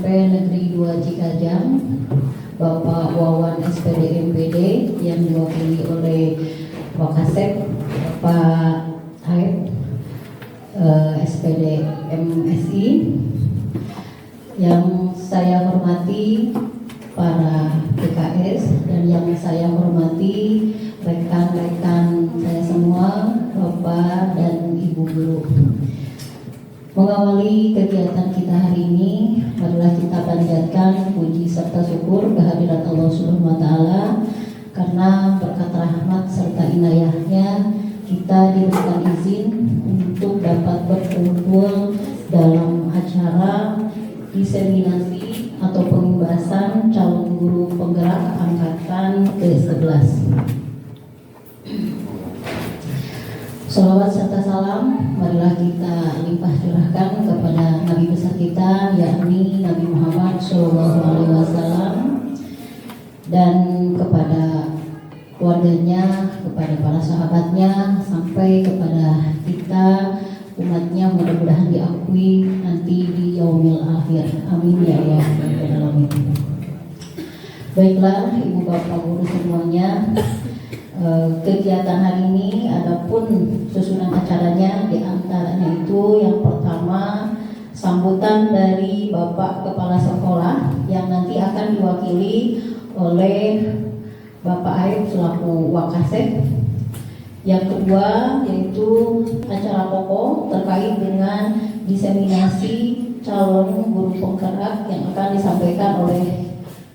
Negeri 2 Cikajang, Bapak Wawan SPD MPD yang diwakili oleh Wakasek Bapak Aib SPD MSI, yang saya hormati para PKS dan yang saya hormati rekan-rekan saya semua, Bapak dan Ibu guru. Mengawali kegiatan kita hari ini, marilah kita panjatkan puji serta syukur kehadirat Allah Subhanahu wa Ta'ala, karena berkat rahmat serta inayahnya kita diberikan izin untuk dapat berkumpul dalam acara diseminasi atau pembahasan calon guru penggerak angkatan ke-11. Salawat serta salam marilah kita limpah curahkan kepada Nabi besar kita, yakni Nabi Muhammad SAW, dan kepada keluarganya, kepada para sahabatnya, sampai kepada kita umatnya, mudah-mudahan diakui nanti di yaumil akhir. Amin ya Allah. Baiklah Ibu Bapak Guru semuanya, kegiatan hari ini adapun susunan acaranya, diantaranya itu yang pertama sambutan dari Bapak Kepala Sekolah yang nanti akan diwakili oleh Bapak Aib selaku Wakasek. Yang kedua yaitu acara pokok terkait dengan diseminasi calon guru penggerak yang akan disampaikan oleh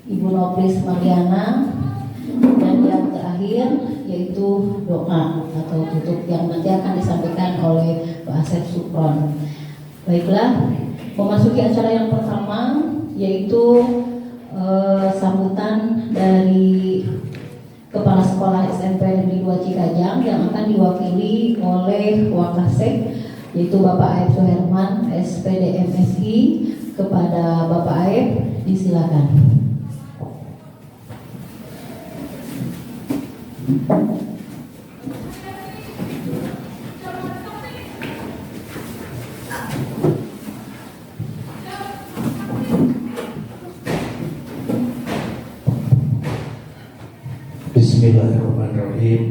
Ibu Noplis Mariana. Dan yang terakhir yaitu doa atau tutup yang nanti akan disampaikan oleh Pak Asep Supron. Baiklah, memasuki acara yang pertama yaitu sambutan dari Kepala Sekolah SMP Negeri 2 Cikajang yang akan diwakili oleh Wakasek, yaitu Bapak Aib Suherman SPD MSI. Kepada Bapak Aib disilakan. Bismillahirrahmanirrahim.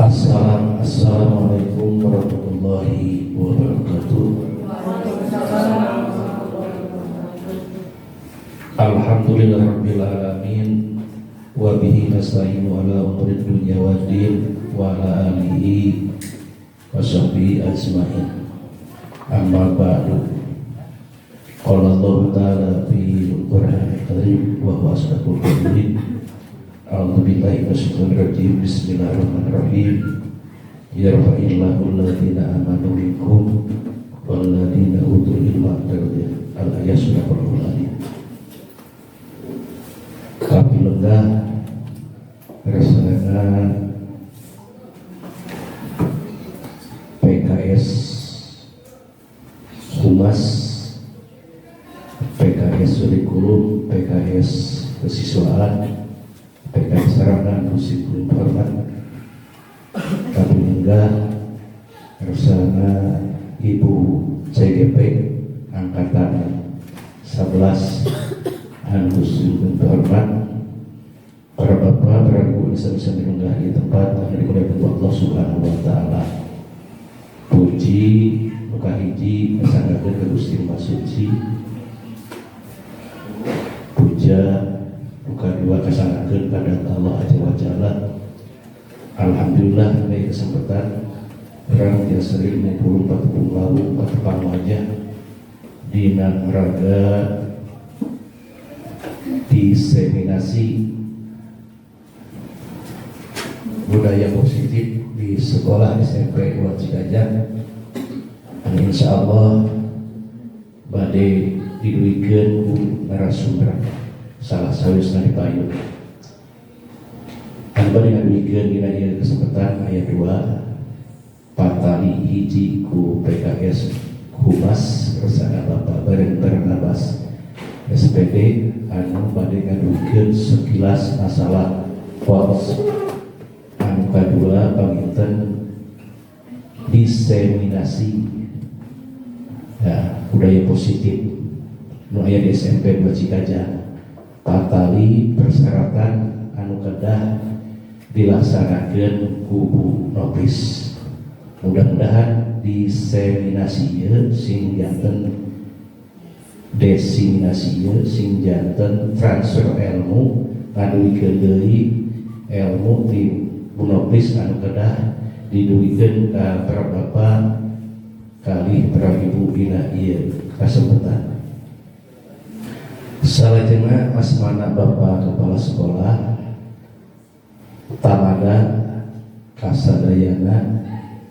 Assalamualaikum warahmatullahi wabarakatuh. Alhamdulillahirabbil alamin wa bihi nasta'inu ala umuri dunya waddin wa ala alihi wa sahbihi ajmain. Amma ba'du. Qala Allah ta'ala fi al-Qur'anil karim wa huwa asdaqul qa'ilin. A'udzu billahi minasyaitonir rajim. Bismillahirrahmanirrahim. Yarfa'illahu alladziina aamanu minkum walladziina utul ilma darajat. Al-ayat surah Al-Qur'an. Kami lega rasana PKS Humas, PKS kurikulum, PKS kesiswaan, PKS sarana disiplin hormat. Kami enggak bersama Ibu CGP angkatan 11 anu disiplin hormat, para bapak, para ibu bisa mengunggah di tempat yang dimuliakan Allah Subhanahu wa Ta'ala. Puji muka hiji kesanggakeun ka Gusti Maha Suci, puja muka dua kesanggakeun kepada Allah Azza wa Jalla. Alhamdulillah dari kesempatan orang yang sering ngumpul patupung lawu patupang wajah dina raga diseminasi budaya positif di sekolah SMP 2 Cikajang. Insya Allah badai diduikeun ku narasumber salah sawisna dipayun. Tanpa diduikeun dina ieu kesempatan aya 2 patali hiji ku PKS Humas bersama Bapak Barnabas SPD anu badai ngaduikeun sekilas masalah pos. Anu kadua paminten diseminasi ya, budaya positif nu aya di SMP 2 Cikajang. Patali persyaratan anu kedah dilaksanakan kubu nopis. Mudah-mudahan diseminasi sing janten desiminasi sing janten transfer ilmu ngaduikeun deui ilmu ti bunopis anu kedah diduikeun ka para bapak kali para ibu dina ieu kasempetan. Salajengna asmana Bapak Kepala Sekolah Tamada kasadayana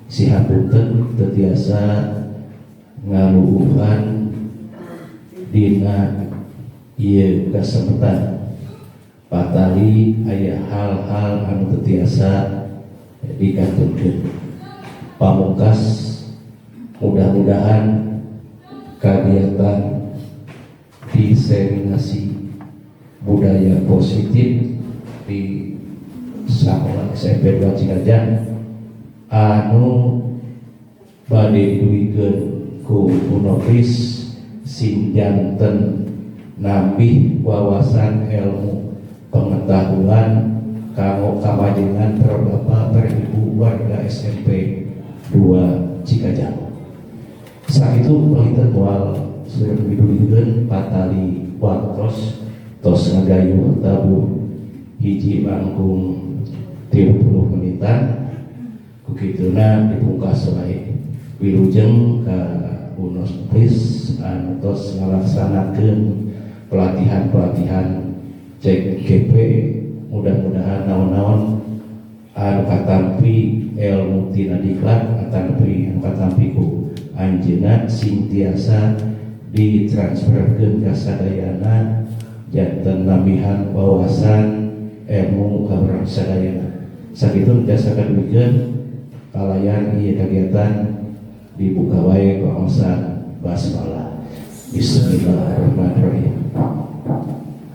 sihapunten teu tiasa ngaluuhan dina ieu kasempetan. Patali aya hal-hal anu teu tiasa dikantunkeun. Pamungkas mudah-mudahan kegiatan diseminasi budaya positif di Sekolah SMP 2 Cikajang anu bade duikeun ku Unopis sing janten nambih wawasan ilmu pengetahuan kanggo kamajengan para bapak para ibu warga SMP 2 Cikajang. Saat itu palinten moal sudah didudukeun patali waktos tos ngagayuh tabuh hiji langkung 30 menitan kukituna dipungkas wae wilujeng ka Unopis anu tos ngalaksanakeun pelatihan-pelatihan cek GP. Mudah-mudahan naon-naon anu katampi ilmu tina diklat atampi anu katampi ku anjeunna sing tiasa ditransferkeun ka sadayana janten nambihan wawasan ilmu ka urang sadayana. Sakitu jasa kaduikeun kalayan ieu kagiatan dibuka wae ku amasan basmalah. Bismillahirrahmanirrahim.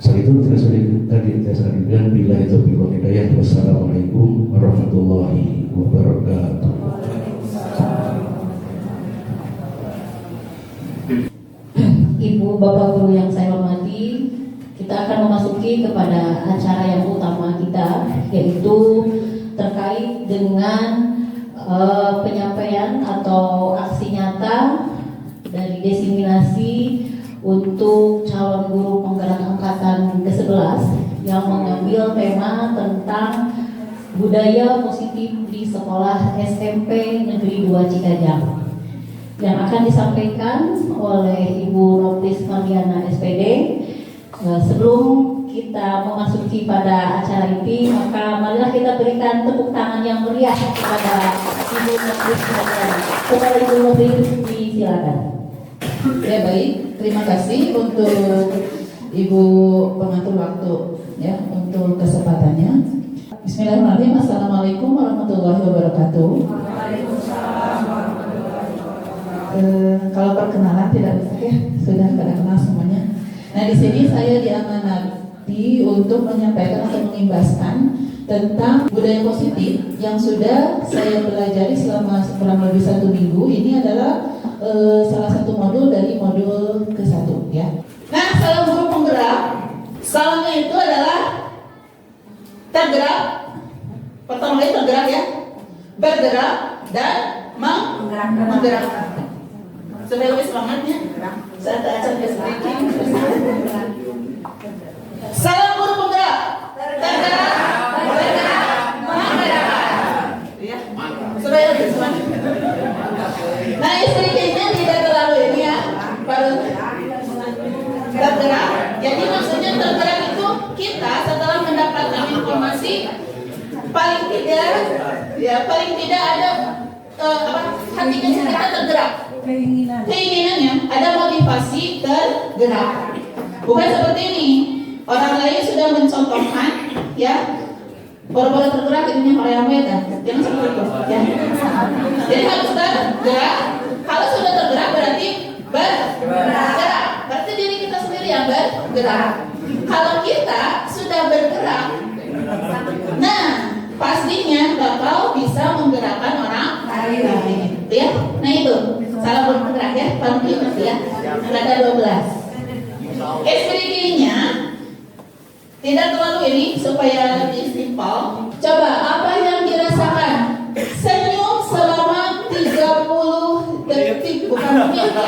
Sakitu terus tadi jasa kaduikeun bila itu bil hidayah. Wassalamualaikum warahmatullahi wabarakatuh. Ibu Bapak Guru yang saya hormati, kita akan memasuki kepada acara yang utama kita, yaitu terkait dengan penyampaian atau aksi nyata dari desiminasi untuk calon guru penggerak angkatan ke-11 yang mengambil tema tentang budaya positif di sekolah SMP Negeri 2 Cikajang, yang akan disampaikan oleh Ibu Nopis Mariana SPD. Sebelum kita memasuki pada acara ini, maka marilah kita berikan tepuk tangan yang meriah kepada Ibu Nopis Mariana. Kepada Ibu Nopis, disilakan. Ya baik, terima kasih untuk Ibu pengatur waktu ya untuk kesempatannya. Bismillahirrahmanirrahim. Assalamualaikum warahmatullahi wabarakatuh. Kalau perkenalan tidak usah ya, sudah pada kenal semuanya. Nah di sini saya diamanati untuk menyampaikan atau mengimbaskan tentang budaya positif yang sudah saya pelajari selama kurang lebih 1 minggu. Ini adalah salah satu modul dari modul ke-1 ya. Nah salam guru penggerak, salamnya itu adalah tergerak, pertama kali tergerak ya, bergerak dan menggerakkan. Supaya lebih semangatnya saat acara sedikit. Salam guru penggerak, tergerak, bergerak, menggerakkan. Ya, supaya lebih semangat. Nah, sedikitnya tidak terlalu ini ya, baru tergerak. Jadi maksudnya tergerak itu kita setelah mendapatkan informasi paling tidak ada hati kita tergerak. Keinginannya ada motivasi tergerak. Bukan seperti ini. Orang lain sudah mencontohkan, ya, baru-baru tergerak ininya orang yang jangan seperti itu, ya. Jadi harus tergerak. Kalau sudah tergerak berarti bergerak. Berarti diri kita sendiri yang bergerak. Kalau kita sudah bergerak, nah pastinya bakal bisa menggerakkan orang lain, ya. Nah itu salam bergerak ya, paling ya. Ada 12. SPDG-nya tidak terlalu ini supaya lebih simpel. Coba apa yang dirasakan? Senyum selama 30 detik, bukan menit ya.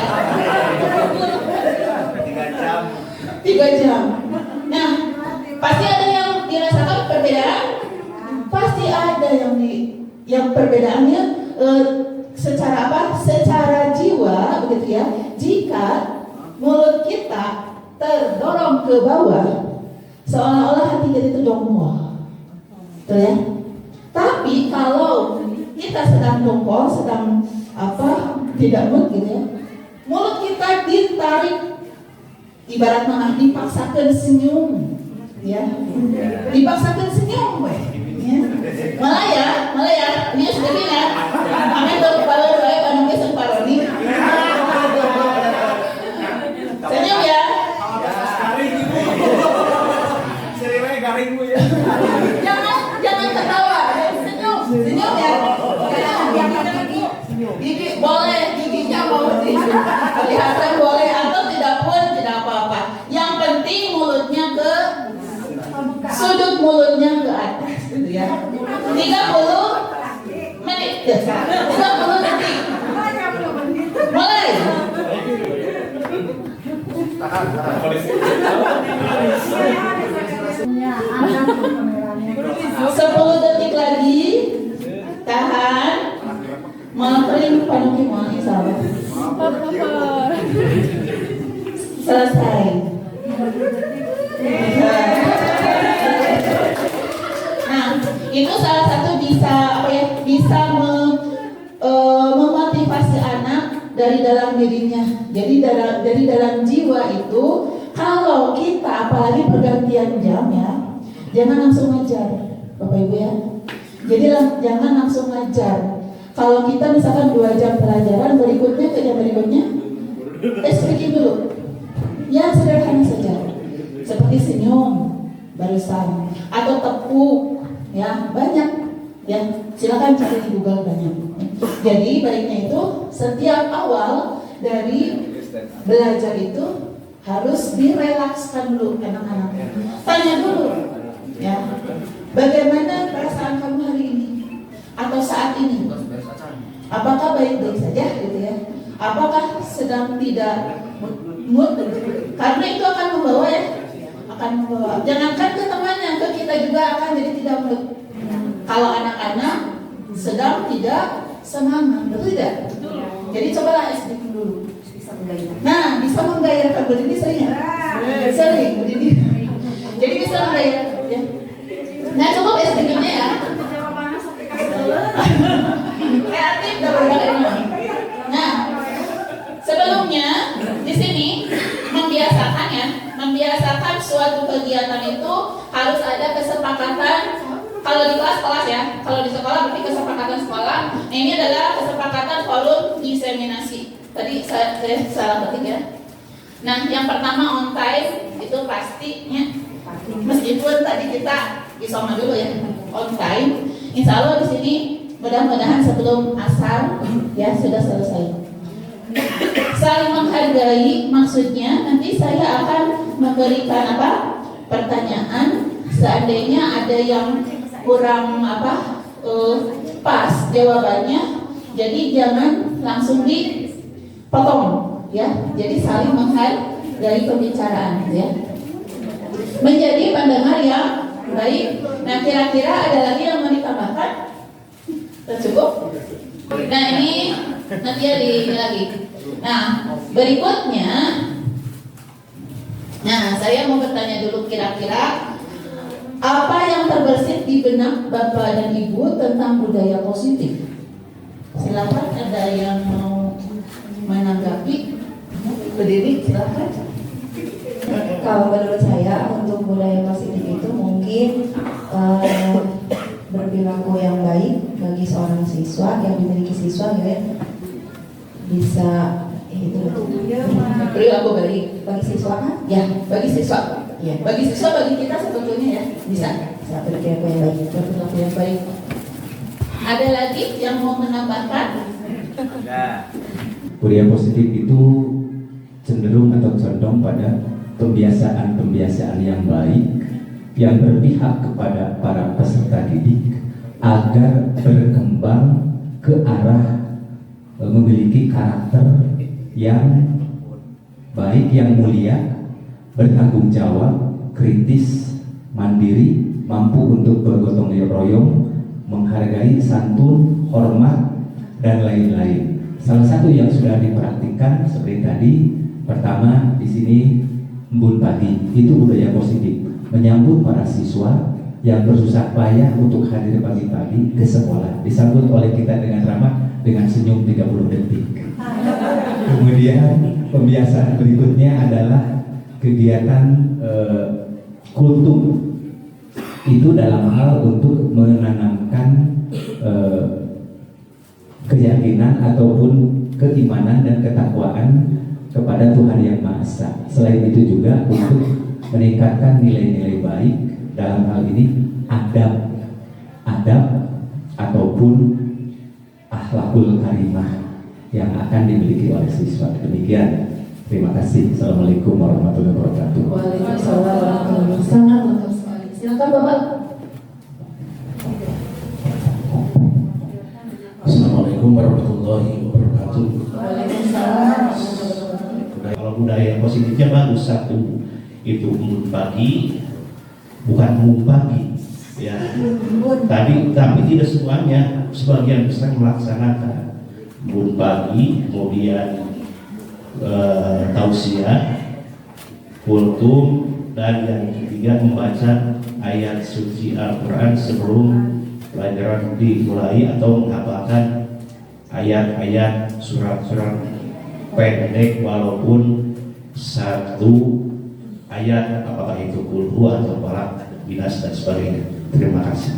3 jam. Nah, pasti ada yang dirasakan perbedaan. Pasti ada yang perbedaannya secara apa? Secara jiwa, begitu ya. Jika mulut kita terdorong ke bawah, seolah-olah hati kita itu jongkok, betul ya. Tapi kalau kita sedang jongkok, sedang apa? Tidak mood gitu ya. Mulut kita ditarik, ibarat mana dipaksakan senyum, ya. Dipaksakan senyum, weh. Ya. Malah ya, ini sudah bilang, kami baru doa pada besok parodi. Senyum ya. Jangan ketawa, senyum ya. Gigi boleh, giginya mau kelihatan boleh atau tidak pun tidak apa-apa. Yang penting mulutnya ke sudut mulutnya ke atas, gitu ya. 30 menit, 30 detik. Mulai. 10 detik lagi. Tahan. Melempering panuki mani salah. Selesai. Nah, itu salah satu bisa apa ya? Bisa memotivasi anak dari dalam dirinya. Jadi dari dalam jiwa itu, kalau kita apalagi pergantian jam ya, jangan langsung ngajar, Bapak Ibu ya. Jadi jangan langsung ngajar. Kalau kita misalkan 2 jam pelajaran, berikutnya ke jam berikutnya, speaking dulu. Ya sederhana saja, seperti senyum barusan atau tepuk, ya banyak, ya silakan cari di Google banyak. Jadi baiknya itu setiap awal dari belajar itu harus direlakskan dulu anak-anak. Tanya dulu, ya bagaimana perasaan kamu hari ini atau saat ini? Apakah baik-baik saja gitu ya? Apakah sedang tidak mood? Karena itu akan membawa ya, akan membawa. Jangankan ke temannya, ke kita juga akan jadi tidak mood. Kalau anak-anak sedang tidak semangat, betul tidak? Jadi cobalah speaking dulu. Nah, bisa menggairahkan berdiri sering ya? Sering berdiri. Jadi bisa menggairahkan ya. Nah, cukup speakingnya ya. Kreatif dan berbagai. Nah, sebelumnya di sini membiasakan suatu kegiatan itu harus ada kesepakatan. Kalau di kelas ya, kalau di sekolah berarti kesepakatan sekolah. Nah, ini adalah kesepakatan forum inseminasi. Tadi saya salah ketik ya. Nah, yang pertama on time itu pastinya. Meskipun tadi kita isoma dulu ya, on time. Insya Allah di sini mudah-mudahan sebelum asar ya sudah selesai. Saling menghargai maksudnya nanti saya akan memberikan apa? Pertanyaan. Seandainya ada yang kurang pas jawabannya, jadi jangan langsung dipotong ya. Jadi saling menghargai pembicaraan ya. Menjadi pendengar yang baik. Nah, kira-kira ada lagi yang mau ditambahkan? Cukup? Nah, ini nanti ya ini lagi. Nah, berikutnya, nah saya mau bertanya dulu kira-kira apa yang terbersit di benak Bapak dan Ibu tentang budaya positif? Silakan, ada yang mau menanggapi? Berdiri, silakan. Kalau menurut saya untuk budaya positif itu mungkin berperilaku yang baik bagi seorang siswa yang dimiliki siswa gitu ya, bisa itu Perilaku baik bagi siswa kan? ya, bagi siswa. Iya. Bagi siswa, bagi kita sebetulnya ya bisa. Bisa berperilaku yang baik. Berperilaku yang baik. Ada lagi yang mau menambahkan? Budaya positif itu cenderung atau condong pada pembiasaan-pembiasaan yang baik yang berpihak kepada para peserta didik agar berkembang ke arah memiliki karakter yang baik, yang mulia, bertanggung jawab, kritis, mandiri, mampu untuk bergotong royong, menghargai, santun, hormat, dan lain-lain. Salah satu yang sudah dipraktikkan seperti tadi, pertama di sini embun pagi, itu budaya positif, menyambut para siswa yang bersusah payah untuk hadir pagi-pagi ke sekolah, disambut oleh kita dengan ramah, dengan senyum 30 detik. Kemudian pembiasaan berikutnya adalah kegiatan kultum. Itu dalam hal untuk menanamkan keyakinan ataupun keimanan dan ketakwaan kepada Tuhan Yang Maha Esa. Selain itu juga untuk meningkatkan nilai-nilai baik, dalam hal ini adab ataupun akhlakul karimah yang akan dimiliki oleh siswa. Demikian. Terima kasih. Assalamualaikum warahmatullahi wabarakatuh. Waalaikumsalam warahmatullahi wabarakatuh. Sangat lengkap sekali. Silakan Bapak. Assalamualaikum warahmatullahi wabarakatuh. Waalaikumsalam. Kalau budaya positifnya bagus, satu itu embun pagi, bukan embun pagi, ya. Tapi tidak semuanya, sebagian besar melaksanakan embun pagi, kemudian tausiah, kultum, dan yang ketiga membaca ayat suci Al-Quran sebelum pelajaran dimulai atau menghafalkan ayat-ayat surat-surat pendek walaupun satu ayat, apakah itu kulhu atau falak, binas dan sebagainya. Terima kasih.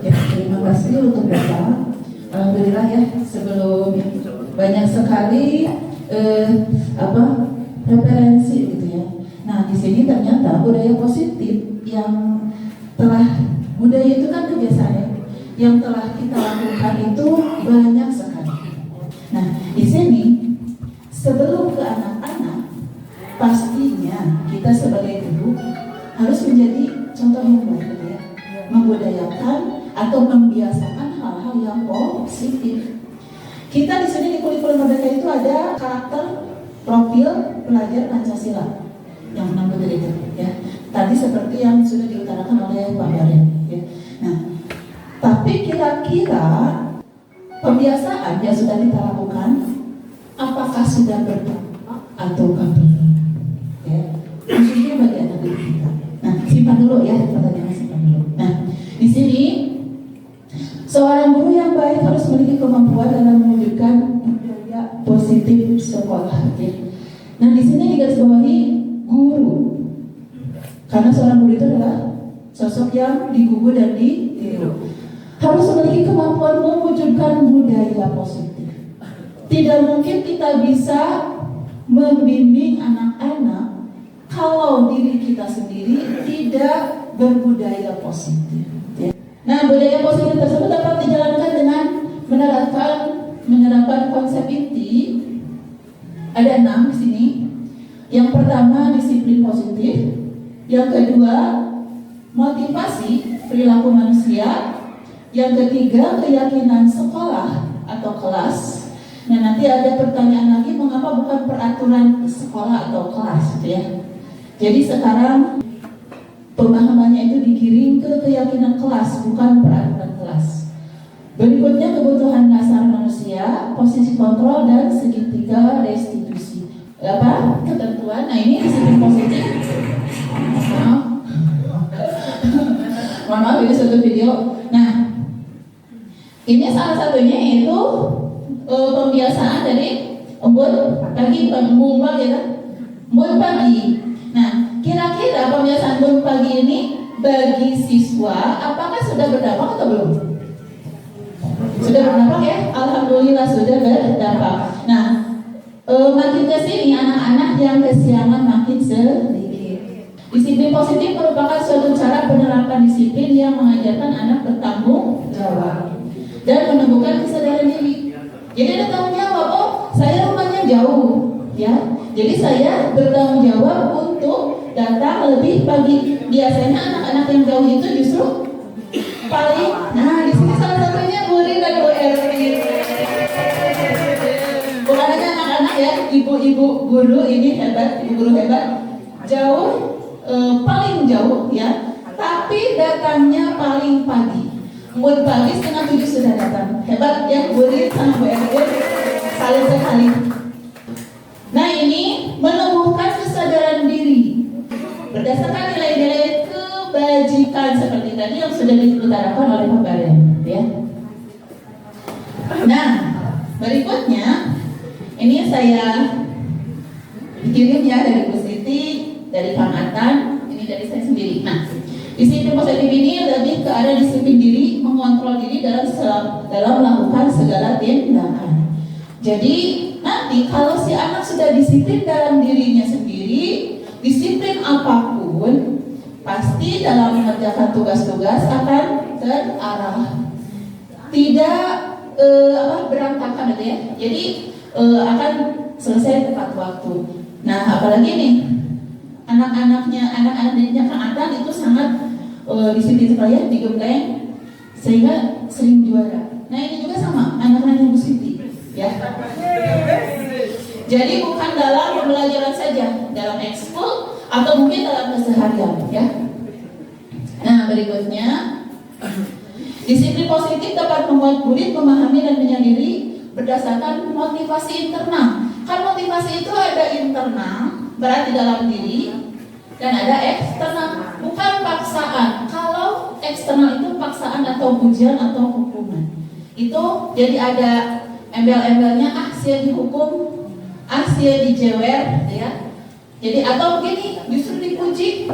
Ya, terima kasih untuk Bapak. Alhamdulillah ya, sebelum banyak sekali referensi gitu ya. Nah, di sini ternyata budaya positif yang telah, budaya itu kan kebiasaan ya, yang telah kita lakukan itu banyak sekali. Nah, di sini sebelum ke anak-anak, pastinya kita sebagai guru harus menjadi contoh yang baik gitu ya, membudayakan atau membiasakan hal-hal yang positif. Kita di sini di kurikulum merdeka itu ada karakter profil pelajar Pancasila yang 6 itu ya. Tadi seperti yang sudah diutarakan oleh Pak Baren ya. Nah, tapi kira-kira pembiasaan yang sudah kita lakukan apakah sudah berdampak atau belum? Ya, khususnya bagi anak didik kita. Nah, simpan dulu ya pertanyaan, simpan dulu. Nah, di sini seorang guru yang baik harus memiliki kemampuan dalam mewujudkan budaya positif sekolah. Ya. Nah, di sini digarisbawahi guru, karena seorang guru itu adalah sosok yang digugu dan ditiru. Harus memiliki kemampuan mewujudkan budaya positif. Tidak mungkin kita bisa membimbing anak-anak kalau diri kita sendiri tidak berbudaya positif. Ya. Nah, budaya positif tersebut dapat dijalankan dengan menerapkan konsep inti. Ada 6 di sini. Yang pertama disiplin positif, yang kedua motivasi perilaku manusia, yang ketiga keyakinan sekolah atau kelas. Nah, nanti ada pertanyaan lagi, mengapa bukan peraturan sekolah atau kelas gitu ya. Jadi sekarang pemahamannya itu digiring ke keyakinan kelas, bukan peraturan kelas. Berikutnya kebutuhan dasar manusia, posisi kontrol, dan segitiga restitusi. Apa? Ketentuan. Nah, ini disiplin positif. Mohon maaf, ini satu video. Nah, ini salah satunya yaitu pembiasaan dari embun pagi, embun pagi ya, embun pagi. Nah, kira-kira pembiasaan embun pagi ini bagi siswa apakah sudah berdampak atau belum? Sudah berdampak ya? Alhamdulillah sudah berdampak. Nah, makin ke sini anak-anak yang kesiangan makin sedikit. Disiplin positif merupakan suatu cara penerapan disiplin yang mengajarkan anak bertanggung jawab dan menemukan kesadaran diri. Jadi ada tanggung jawab, oh saya rumahnya jauh, ya. Jadi saya bertanggung jawab untuk lebih bagi biasanya anak-anak yang jauh itu justru paling. Nah, di sini salah satunya Uri dan URI. Bukan hanya anak-anak ya, ibu-ibu guru ini hebat, ibu guru hebat, jauh paling jauh ya, tapi datangnya paling pagi. Mulai pagi setengah 7 sudah datang. Hebat ya, Uri sama URI, saling sekali. Nah, ini menumbuhkan kesadaran diri berdasarkan nilai-nilai kebajikan seperti tadi yang sudah diutarakan oleh Pak Baren, ya. Nah, berikutnya ini saya dikirim ya dari Bu Siti, dari Kang Atan, ini dari saya sendiri. Nah, disiplin positif ini lebih ke arah disiplin diri, mengontrol diri dalam melakukan segala tindakan. Jadi nanti kalau si anak sudah disiplin dalam dirinya sendiri, disiplin apapun, pasti dalam mengerjakan tugas-tugas akan terarah, tidak berantakan gitu ya. Jadi akan selesai tepat waktu. Nah, apalagi nih anak-anak dirinya Kang Atan itu sangat disiplin sekali ya, digembleng sehingga sering juara. Nah, ini juga sama anak-anak yang Siti ya. Jadi bukan dalam pembelajaran saja, dalam ekskul atau mungkin dalam keseharian ya. Nah, berikutnya disiplin positif dapat membuat murid memahami dan menyadari berdasarkan motivasi internal. Kan motivasi itu ada internal, berarti dalam diri, dan ada eksternal, bukan paksaan. Kalau eksternal itu paksaan atau ujian atau hukuman. Itu jadi ada embel-embelnya, sia dihukum, sia dijewer, ya. Jadi atau begini, justru dipuji.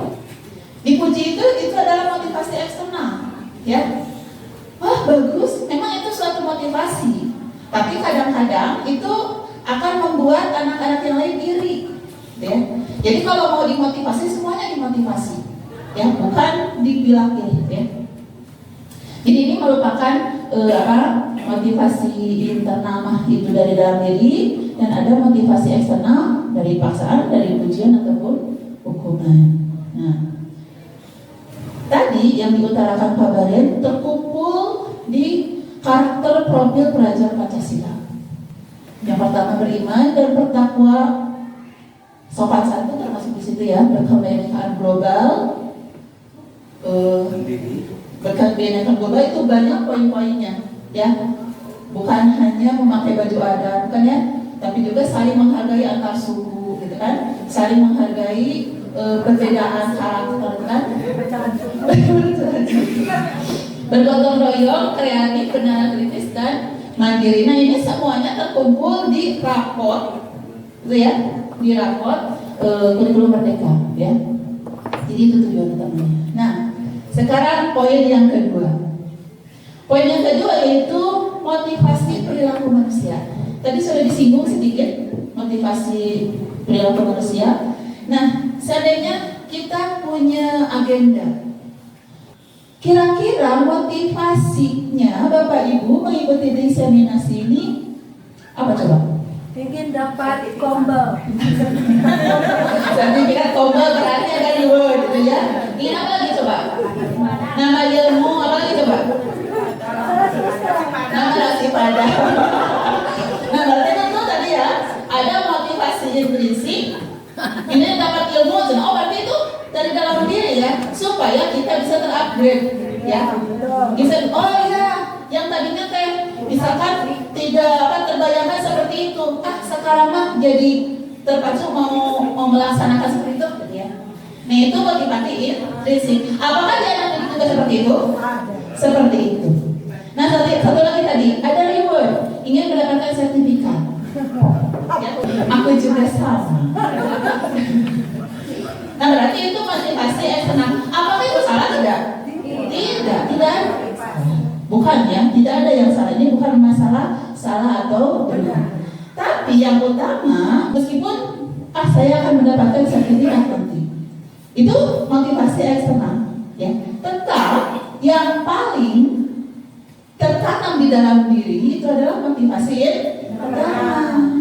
Dipuji itu adalah motivasi eksternal, ya. Wah, bagus, memang itu suatu motivasi. Tapi kadang-kadang itu akan membuat anak-anak yang lain iri, ya. Jadi kalau mau dimotivasi, semuanya dimotivasi, ya, bukan dibilang iri, ya. Jadi ini merupakan motivasi internal itu dari dalam diri, dan ada motivasi eksternal dari paksaan, dari pujian ataupun hukuman. Nah, tadi yang diutarakan Pak Baren terkumpul di karakter profil pelajar Pancasila. Yang pertama beriman dan bertakwa, sopan santun termasuk di situ ya, berkebinekaan global, berkebinekaan global itu banyak poin-poinnya, ya. Bukan hanya memakai baju adat, bukan ya, tapi juga saling menghargai antar suku, gitu kan, saling menghargai perbedaan karakter, kan, bergotong royong, kreatif, benar, kritis, dan mandiri. Nah, ini semuanya terkumpul di rapor, gitu ya, di rapor kurikulum merdeka, ya. Jadi itu tujuan utamanya. Nah, sekarang poin yang kedua. Poin yang kedua yaitu motivasi perilaku manusia. Tadi sudah disinggung sedikit motivasi perilaku manusia. Nah, seandainya kita punya agenda, kira-kira motivasinya Bapak Ibu mengikuti diseminasi ini apa coba? Ingin dapat kombel. Sertifikat kombel berarti ada reward gitu ya. Ingin apa lagi coba? Nama ilmu apa lagi coba? Nama nasi padang. Nah, berarti itu tadi ya, ada motivasi intrinsik. Ini dapat ilmu, oh berarti itu dari dalam diri ya, supaya kita bisa terupgrade, ya. Bisa, oh iya, yang tadinya teh misalkan tidak terbayangkan seperti itu, sekarang mah jadi terpacu mau melaksanakan seperti itu, ya. Nah, itu motivasi intrinsik. Apakah di anak didik juga seperti itu? Seperti itu. Nah, satu lagi tadi ada reward, ingin mendapatkan sertifikat. Ya, aku juga sama. Nah, berarti itu motivasi eksternal. Apakah itu salah tidak? Tidak. Bukan ya, tidak ada yang salah. Ini bukan masalah salah atau benar. Tapi yang utama, meskipun saya akan mendapatkan sertifikat nanti, itu motivasi eksternal, ya. Tetap yang paling tertanam di dalam diri itu adalah motivasi internal.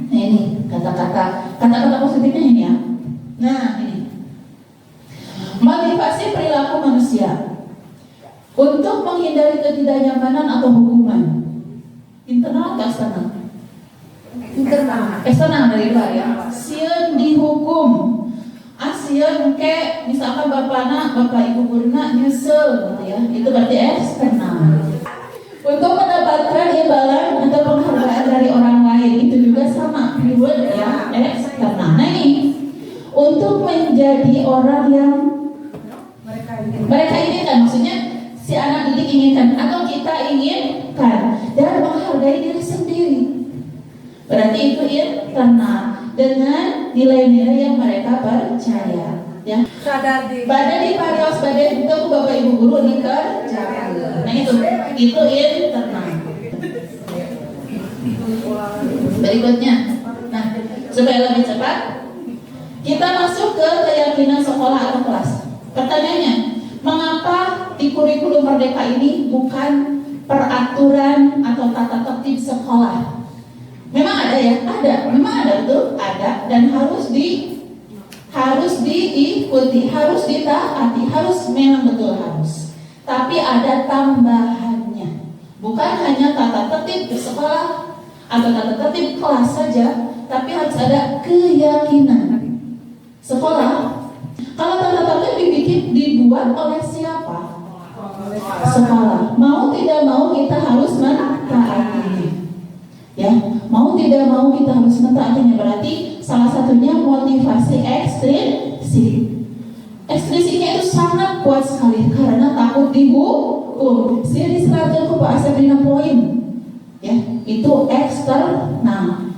Nah, ini kata-kata positifnya ini ya. Nah, ini ketidaknyamanan atau hukuman? Internal atau eksternal? Internal. Eksternal dari luar ya. Sieun dihukum. Sieun ke misalkan bapak ibu guruna nyesel gitu ya. Itu berarti eksternal. Untuk mendapatkan imbalan atau penghargaan dari orang lain itu juga sama, reward ya, eksternal. Nah ini untuk menjadi orang yang mereka inginkan, maksudnya si anak didik inginkan atau kita inginkan, dan menghargai diri sendiri. Berarti itu internal dengan nilai-nilai yang mereka percaya. Ya. Sadar diri. Pada di parios pada itu bapak ibu guru dikerjakan. Nah itu internal. Berikutnya, nah supaya lebih cepat, kita masuk ke keyakinan sekolah atau kelas. Pertanyaannya, mengapa di kurikulum Merdeka ini bukan peraturan atau tata tertib sekolah? Memang ada ya, memang ada tuh, ada dan harus diikuti, harus ditaati, harus memang betul harus. Tapi ada tambahannya, bukan hanya tata tertib di sekolah atau tata tertib kelas saja, tapi harus ada keyakinan sekolah. Kalau tata tertib dibuat oleh siapa? Sekolah. Mau tidak mau kita harus mentaatinya. Ya, mau tidak mau kita harus mentaatinya. Berarti salah satunya motivasi ekstrinsik. Ekstrinsiknya itu sangat kuat sekali karena takut dihukum. Saya diserahkan ke Pak Asep 5 poin. Ya, itu eksternal.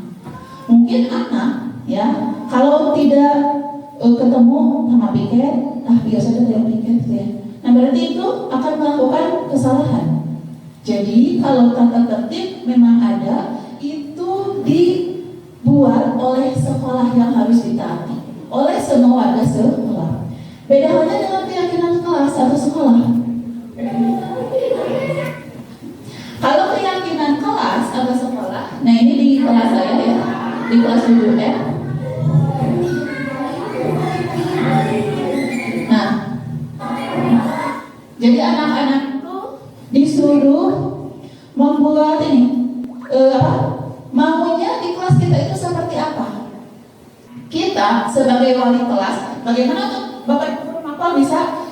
Mungkin anak ya, kalau tidak ketemu sama piket, biasanya tidak piket ya. Nah berarti itu akan melakukan kesalahan. Jadi kalau tata tertib memang ada, itu dibuat oleh sekolah yang harus ditaati, oleh semua warga sekolah. Beda halnya dengan keyakinan kelas atau sekolah. Kalau keyakinan kelas atau sekolah, nah ini di kelas saya ya, di kelas 7F. Nah, jadi anak-anak itu disuruh membuat ini, maunya di kelas kita itu seperti apa? Kita sebagai wali kelas, bagaimana tuh Bapak Ibu mapel bisa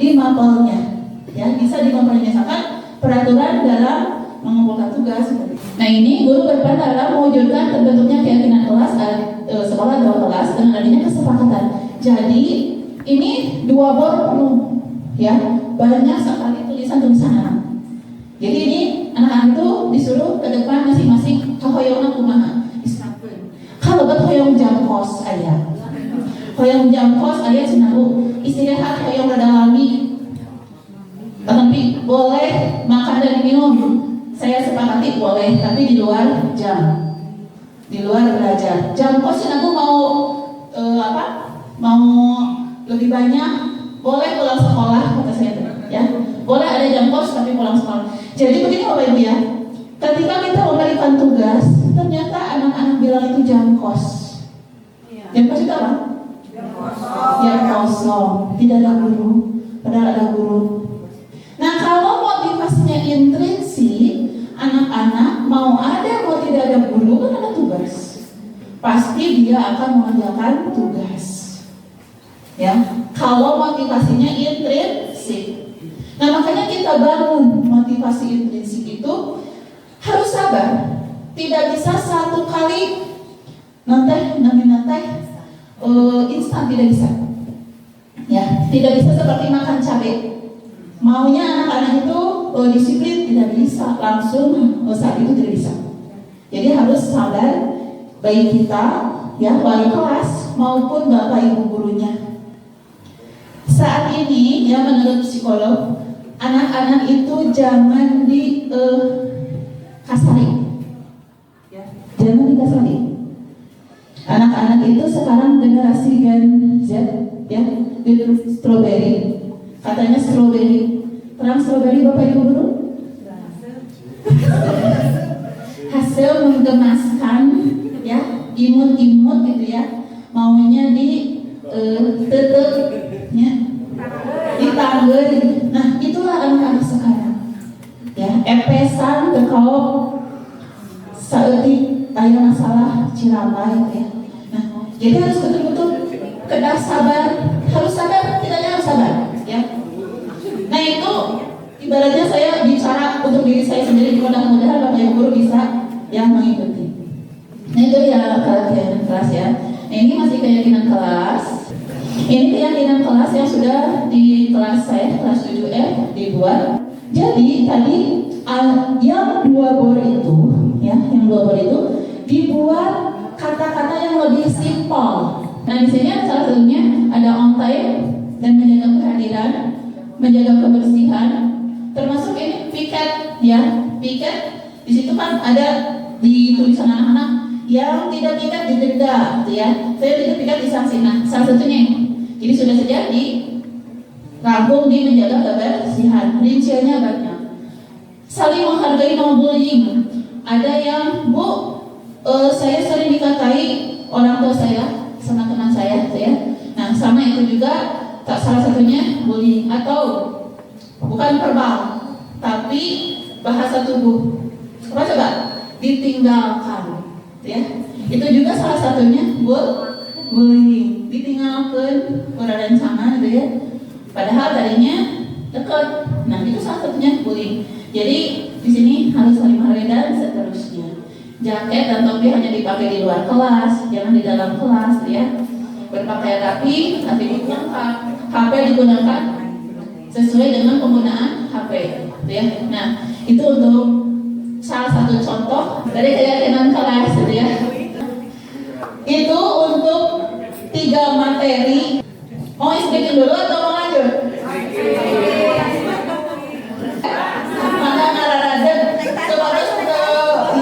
dimapelnya, ya bisa dimapelnya misalkan peraturan dalam mengumpulkan tugas. Nah ini guru berperan dalam mewujudkan terbentuknya keyakinan kelas sekolah atau kelas dengan adanya kesepakatan. Jadi ini 2 bor penuh, ya banyak sekali tulisan-tulisan anak. Jadi ini anak-anak itu disuruh ke depan masing-masing kahoyongna kumaha. Kalau bet hoyong jam kos aya. Hoyong jam kos aya cenah istirahat hoyong rada lami. Tapi boleh makan dan minum. Saya sepakati boleh, tapi di luar jam. Di luar belajar. Jam kos cenah mau mau lebih banyak, boleh pulang sekolah kata saya ya. Boleh ada jam kos tapi pulang sekolah. Jadi begini Bapak Ibu ya. Ketika kita memberikan tugas, ternyata anak-anak bilang itu jam kos. Jam kos itu apa? Jam kosong. Tidak ada guru, padahal ada guru. Nah kalau motivasinya intrinsik, anak-anak mau ada mau tidak ada guru kan ada tugas. Pasti dia akan mengerjakan tugas. Ya, kalau motivasinya intrinsik. Nah makanya kita bangun motivasi intrinsik itu harus sabar. Tidak bisa satu kali nanti instan, tidak bisa. Ya, tidak bisa seperti makan cabai. Maunya anak-anak itu disiplin, tidak bisa langsung saat itu tidak bisa. Jadi harus sabar, baik kita ya wali kelas maupun bapak ibu gurunya. Saat ini ya menurut psikolog, anak-anak itu jangan di kasari, ya, jangan dikasari. Anak-anak itu sekarang generasi Gen Z, ya, itu strawberry. Katanya strawberry, terang strawberry bapak ibu guru. Hasil menggemaskan, ya, imut-imut gitu ya, maunya di tetep, ya, ditangger. Nah itulah anak-anak sekarang. kalau saeutik aya masalah Ciramai ya. Nah, jadi harus betul-betul kedah sabar, harus sabar, kitanya harus sabar ya. Nah itu ibaratnya saya bicara untuk diri saya sendiri, mudah-mudahan Bapak Ibu guru bisa yang mengikuti. Nah itu ya keyakinan kelas ya. Nah ini masih keyakinan kelas. Ini keyakinan kelas yang sudah di kelas saya, kelas 7F dibuat. Jadi tadi yang 2 bor itu, ya, yang 2 bor itu dibuat kata-kata yang lebih simpel. Nah di sini salah satunya ada on time dan menjaga kehadiran, menjaga kebersihan, termasuk ini piket, ya, piket. Di situ kan ada di tulisan anak-anak yang tidak piket didenda, gitu ya. Saya tidak piket disanksi. Nah salah satunya ini. Jadi sudah saja di rangkum di menjaga kebersihan. Rinciannya banyak. Saling menghargai, no bullying. Ada yang saya sering dikatai orang tua saya sama teman saya, ya. Nah sama itu juga salah satunya bullying atau bukan verbal tapi bahasa tubuh. Apa coba? Ditinggalkan, ya. Itu juga salah satunya bullying. Ditinggalkan berencana, gitu ya. Padahal tadinya dekat. Nah itu salah satunya bullying. Jadi di sini harus saling menghargai dan seterusnya. Jaket dan topi hanya dipakai di luar kelas, jangan di dalam kelas, ya. Berpakaian rapi, tapi digunakan. HP digunakan sesuai dengan penggunaan HP, ya. Nah itu untuk salah satu contoh dari keyakinan kelas, ya. Itu untuk 3 materi. Mau speaking dulu atau mau lanjut? Maka nararaden sebatas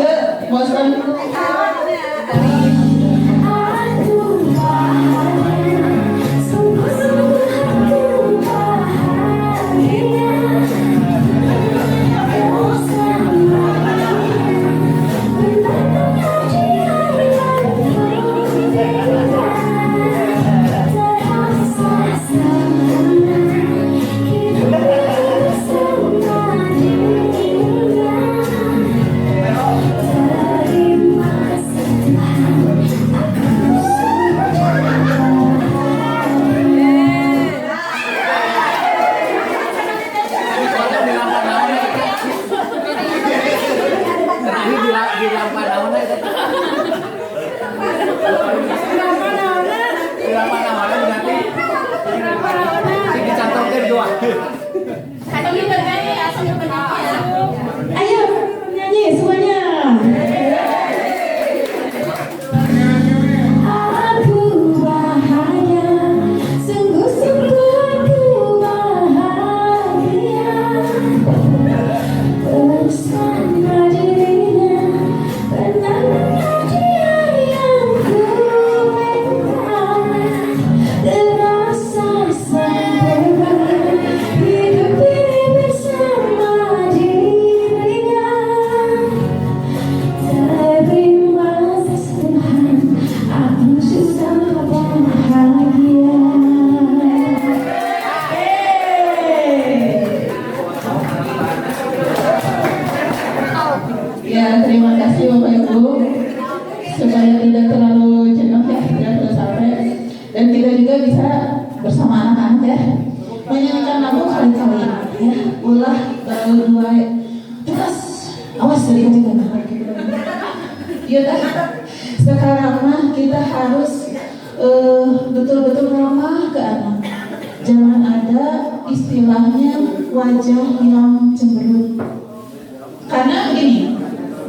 ya bosan. Ayo nyanyi semuanya. Aku bahagia, sungguh-sungguh aku bahagia bersama dirinya, pernah dia yang ku minta, terasa sempurna hidup ini bersama dirinya. Terima kasih Tuhan, aku sudah bahagia. Ya, terima kasih Bapak Ibu. Supaya tidak terlalu jenuh ya, tidak terlalu sampai. Dan kita juga bisa bersama anak-anak ya, menyanyikan lagu kali-kali ya. Ulah baru 2 terus awas dari kenceng. Iya kan? Sekarang mah kita harus betul-betul ramah ke anak. Jangan ada istilahnya wajah yang cemberut. Karena begini,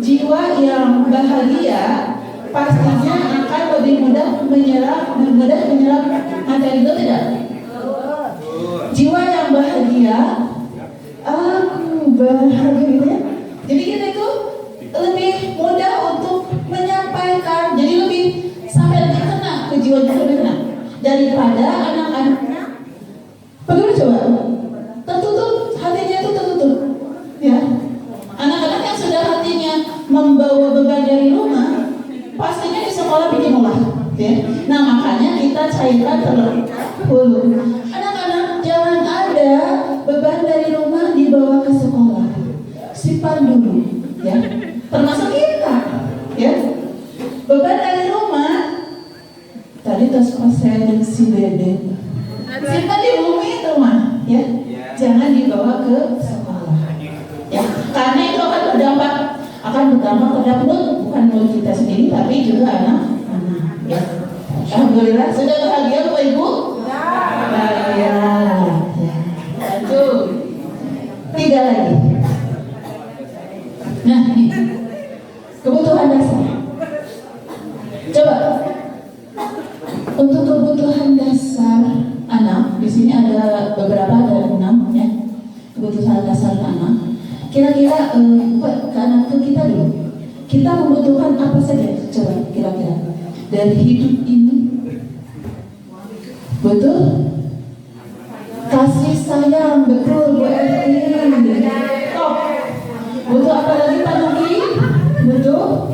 jiwa yang bahagia pastinya akan lebih mudah menyerap materi itu, tidak? Jiwa yang bahagia, aku bahagia gitu ya. Jadi kita itu lebih mudah untuk menyampaikan, jadi lebih sampai lebih kena ke jiwanya, lebih kena daripada anak-anaknya. Bagaimana coba? Tertutup, hatinya itu tertutup, ya. Anak-anak yang sudah hatinya membawa beban dari rumah, pastinya di sekolah bikin ulah, ya. Nah makanya kita cairkan terlebih dahulu. Anak-anak jangan ada beban dari rumah dibawa ke sekolah. Simpan dulu. ya, termasuk kita, ya. Beban dari rumah, tadi tas saya dan si Dede, simpan di bumi itu mah, ya, jangan dibawa ke sekolah, ya, karena itu akan berdampak pada bukan mulut kita sendiri, tapi juga anak-anak, ya. Alhamdulillah sudah bahagia Bapak Ibu? Bahagia. Lanjut. 3 lagi. Nah, ini kebutuhan dasar. Coba untuk kebutuhan dasar anak, di sini ada beberapa, ada 6 ya. Kebutuhan dasar anak. Kira-kira ke anak kita dulu. Kita membutuhkan apa saja? Coba kira-kira dari hidup ini. Betul? Kasih sayang, betul Bu Erwin. Top. Butuh apa lagi Pak Nuki? Betul?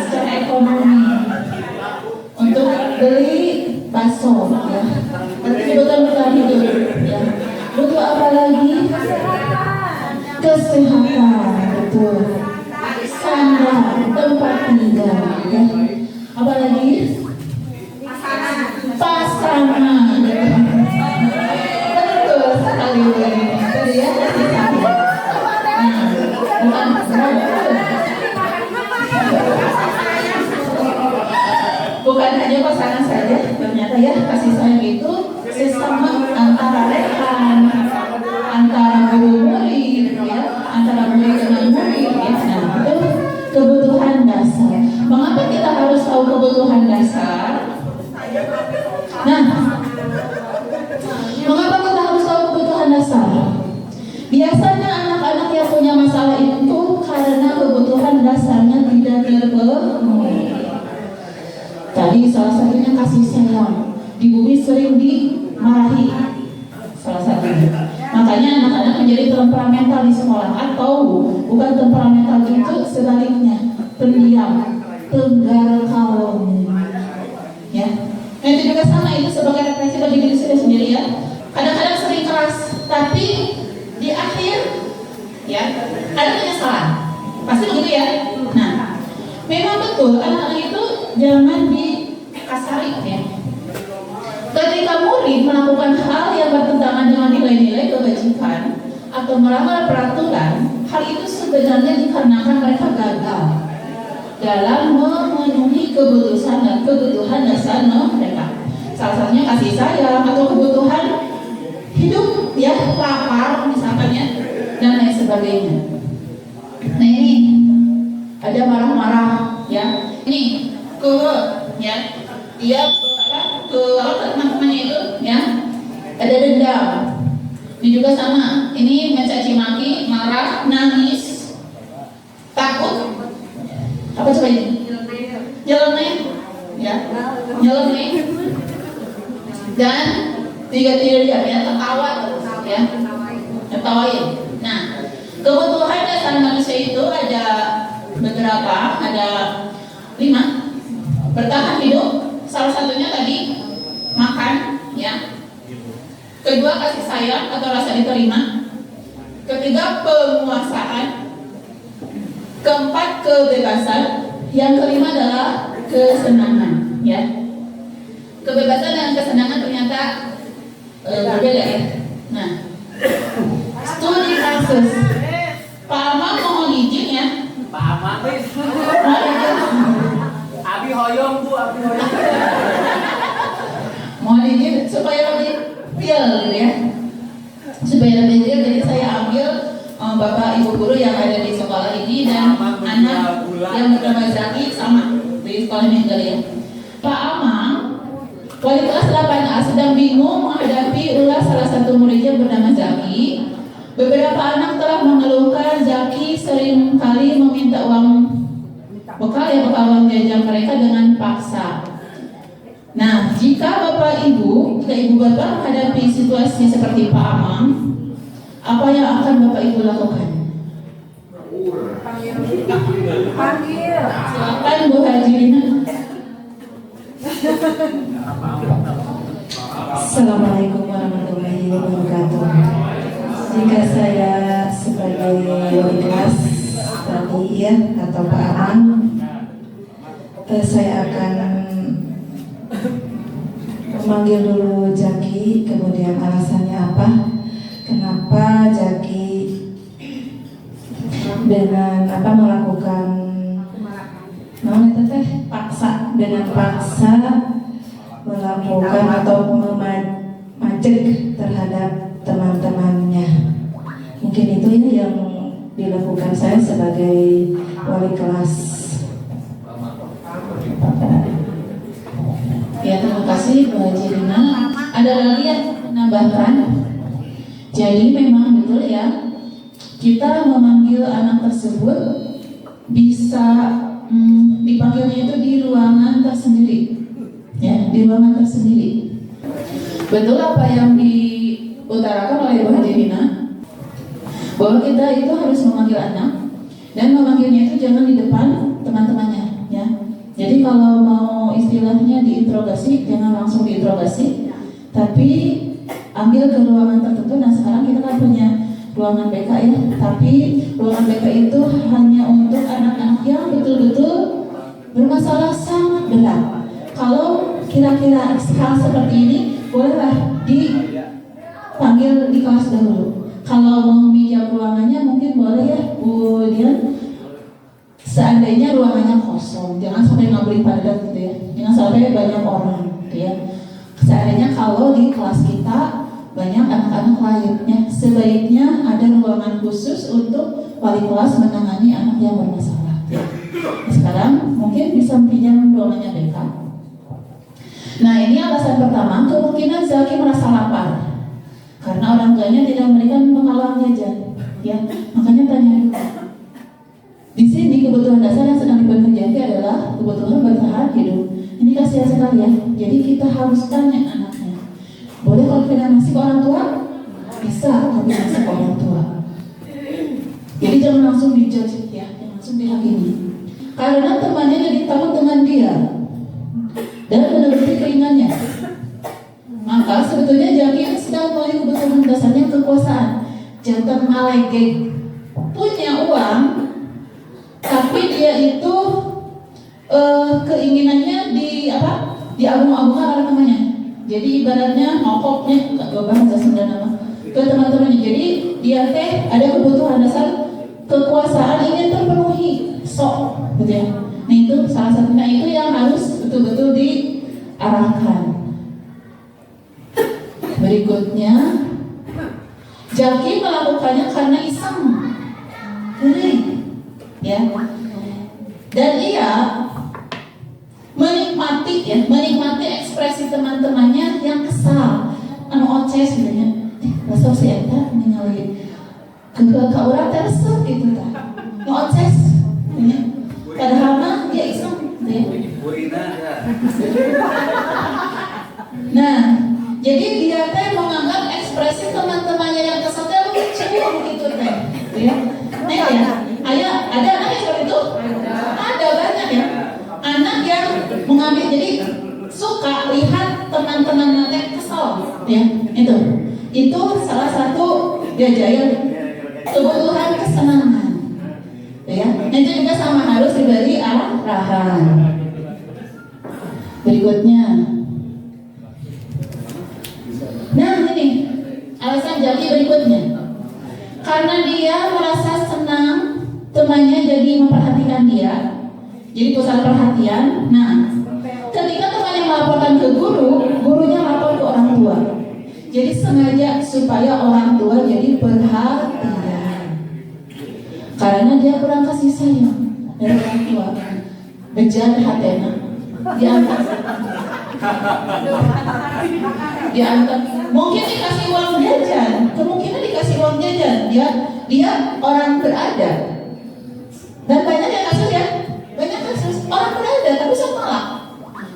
Secara ekonomi. Untuk beli bakso, ya. Berarti kebutuhan hidup, ya. Butuh apa lagi? Kesehatan, betul. Sandang, tempat tinggal, ya. Apa lagi? Pasangan, betul sekali betul ya. Bukan hanya pasangan saja, ternyata ya kasih sayang itu sesama antara rekan, antara guru murid, ya, antara murid dengan murid, ya. Nah, itu kebutuhan dasar. Mengapa kita harus tahu kebutuhan dasar? Nah, mengapa kita harus tahu kebutuhan dasar? Biasanya anak-anak yang punya masalah itu karena kebutuhan dasarnya tidak terpenuhi. Tadi salah satunya kasih sayang. Di bumi sering dimarahi. Salah satunya. Makanya anak-anak menjadi temperamental di sekolah, atau bukan temperamental itu sebaliknya, pendiam, tenggar kalem. Ya. Nah, itu juga sama, itu sebagai refleksi bagi diri saya sendiri ya. Kadang-kadang sering keras, tapi di akhir ya ada penyesalan. Pasti begitu ya. Nah, memang betul anak-anak itu jangan dikasari ya. Ketika murid melakukan hal yang bertentangan dengan nilai-nilai kebajikan atau melanggar peraturan, hal itu sebenarnya dikarenakan mereka gagal dalam memenuhi kebutuhan dasar mereka. Salah satunya kasih sayang atau kebutuhan hidup, ya, lapar misalkan ya, dan lain sebagainya. Nah ini ada marah-marah, ya. Ini ya, dia ke teman-temannya itu, ya. Ada dendam. Ini juga sama. Ini mencaci maki, marah, nangis, takut. Apa coba ini? Nyeleneh, ya, nyeleneh, dan tidak diam ya, tertawa terus, ya, tertawain. Nah, kebutuhan dasar manusia itu ada beberapa, ada 5. Bertahan hidup, salah satunya tadi makan, ya. Kedua, kasih sayang atau rasa diterima. Ketiga, penguasaan. Keempat, kebebasan. Yang kelima adalah kesenangan, ya. Kebebasan dan kesenangan ternyata berbeda ya. Nah, studi kasus. Pak Amang mohon izin ya. Pak Amang, Abi hoyong Bu, Abi hoyong. Mohon izin supaya lebih real gitu ya. Supaya lebih real, jadi saya ambil Bapak Ibu guru yang ada di sekolah ini dan anak yang bernama Zaki sama di sekolah ini juga ya. Pak Amang, wali kelas 8A sedang bingung menghadapi ulah salah satu muridnya bernama Zaki. Beberapa anak telah mengeluhkan Zaki sering kali meminta uang bekal uang jajan mereka dengan paksa. Nah, jika Bapak Ibu, jika Ibu Bapak menghadapi situasi seperti Pak Amang, apa yang akan Bapak Ibu lakukan? Panggil. Silakan Bu Hajirina. Assalamualaikum warahmatullahi wabarakatuh. Jika saya sebagai sebagai wali kelas tadi ya atau Pak Aman, saya akan memanggil dulu Jaki, kemudian alasannya apa, kenapa Jaki dengan melakukan paksa melakukan atau memajak terhadap teman-temannya. Mungkin itu ya yang dilakukan saya sebagai wali kelas. Ya, terima kasih Bu Haji Rina. Ada lagi yang menambahkan? Jadi memang betul ya, kita memanggil anak tersebut bisa dipanggilnya itu di ruangan tersendiri, ya, di ruangan tersendiri. Betul apa yang diutarakan oleh Bu Haji Rina, bahwa kita itu harus memanggil anak dan memanggilnya itu jangan di depan teman-temannya, ya. Jadi kalau mau istilahnya diinterogasi, jangan langsung diinterogasi, tapi ambil ke ruangan tertentu. Nah sekarang kita kan punya ruangan BK ya, tapi ruangan BK itu hanya untuk anak-anak yang betul-betul bermasalah sangat berat. Kalau kira-kira hal seperti ini, bolehlah dipanggil di kelas dahulu. Kalau mau pinjam ruangannya mungkin boleh ya Bu Dian, seandainya ruangannya kosong, jangan sampai ngabrik padat gitu ya, jangan sampai banyak orang gitu ya. Seandainya kalau di kelas kita banyak anak-anak lainnya, sebaiknya ada ruangan khusus untuk wali kelas menangani anak yang bermasalah. Sekarang mungkin bisa pinjam ruangannya BK. Nah ini alasan pertama, kemungkinan Zaki merasa lapar karena orang tuanya tidak memberikan pengalaman jajan, ya. Makanya tanya dulu. Di sini kebutuhan dasar yang sedang dipenuhi Jaki adalah kebutuhan bertahan hidup. Ini kasihan sekali ya. Jadi kita harus tanya anaknya, boleh konfirmasi ke orang tua? Bisa konfirmasi ke orang tua. Jadi jangan langsung dijudge ya, jangan langsung dihakimi. Karena temannya jadi takut dengan dia dan menuruti keinginannya. Maka sebetulnya Jaki sedang memenuhi kebutuhan dasarnya kekuasaan. Jangan malegek, punya uang, tapi dia itu keinginannya diagung-agungkan oleh temannya. Jadi ibaratnya ngokoknya, gak bahasa Sunda nama, ke teman-temannya. Jadi dia ada kebutuhan dasar kekuasaan ingin terpenuhi, sok, gitu ya. Nah itu salah satunya itu yang harus betul-betul diarahkan. Berikutnya, Jaki melakukannya karena iseng, ya, dan ia menikmati ekspresi teman-temannya yang kesal, oces gitu ya. Rasa saya tak ningali ke urang teresep gitu ta. Oces, ya. Padahal mah dia iseng, gitu ya. Nah, jadi dia menganggap ekspresi teman-temannya yang kesal lucu gitu teh, ya. Nah ya, ada anak yang seperti itu? Ada banyak ya. Anak yang mengambil, jadi suka lihat teman-teman nanti kesal, ya. Itu salah satu gajah kebutuhan kesenangan, ya. Itu juga sama harus diberi arahan. Berikutnya, nah ini alasan Jaki berikutnya. Karena dia merasa senang temannya jadi memperhatikan dia, jadi pusat perhatian. Nah, ketika temannya melaporkan ke guru, gurunya lapor ke orang tua. Jadi sengaja supaya orang tua jadi perhatian. Karena dia kurang kasih sayang dari orang tua. Bejan hatena diangkat. Mungkin dikasih uang jajan, kemungkinan dikasih uang jajan. Dia orang berada. Dan banyak yang kasus ya, banyak kasus orang berada tapi saya tolak.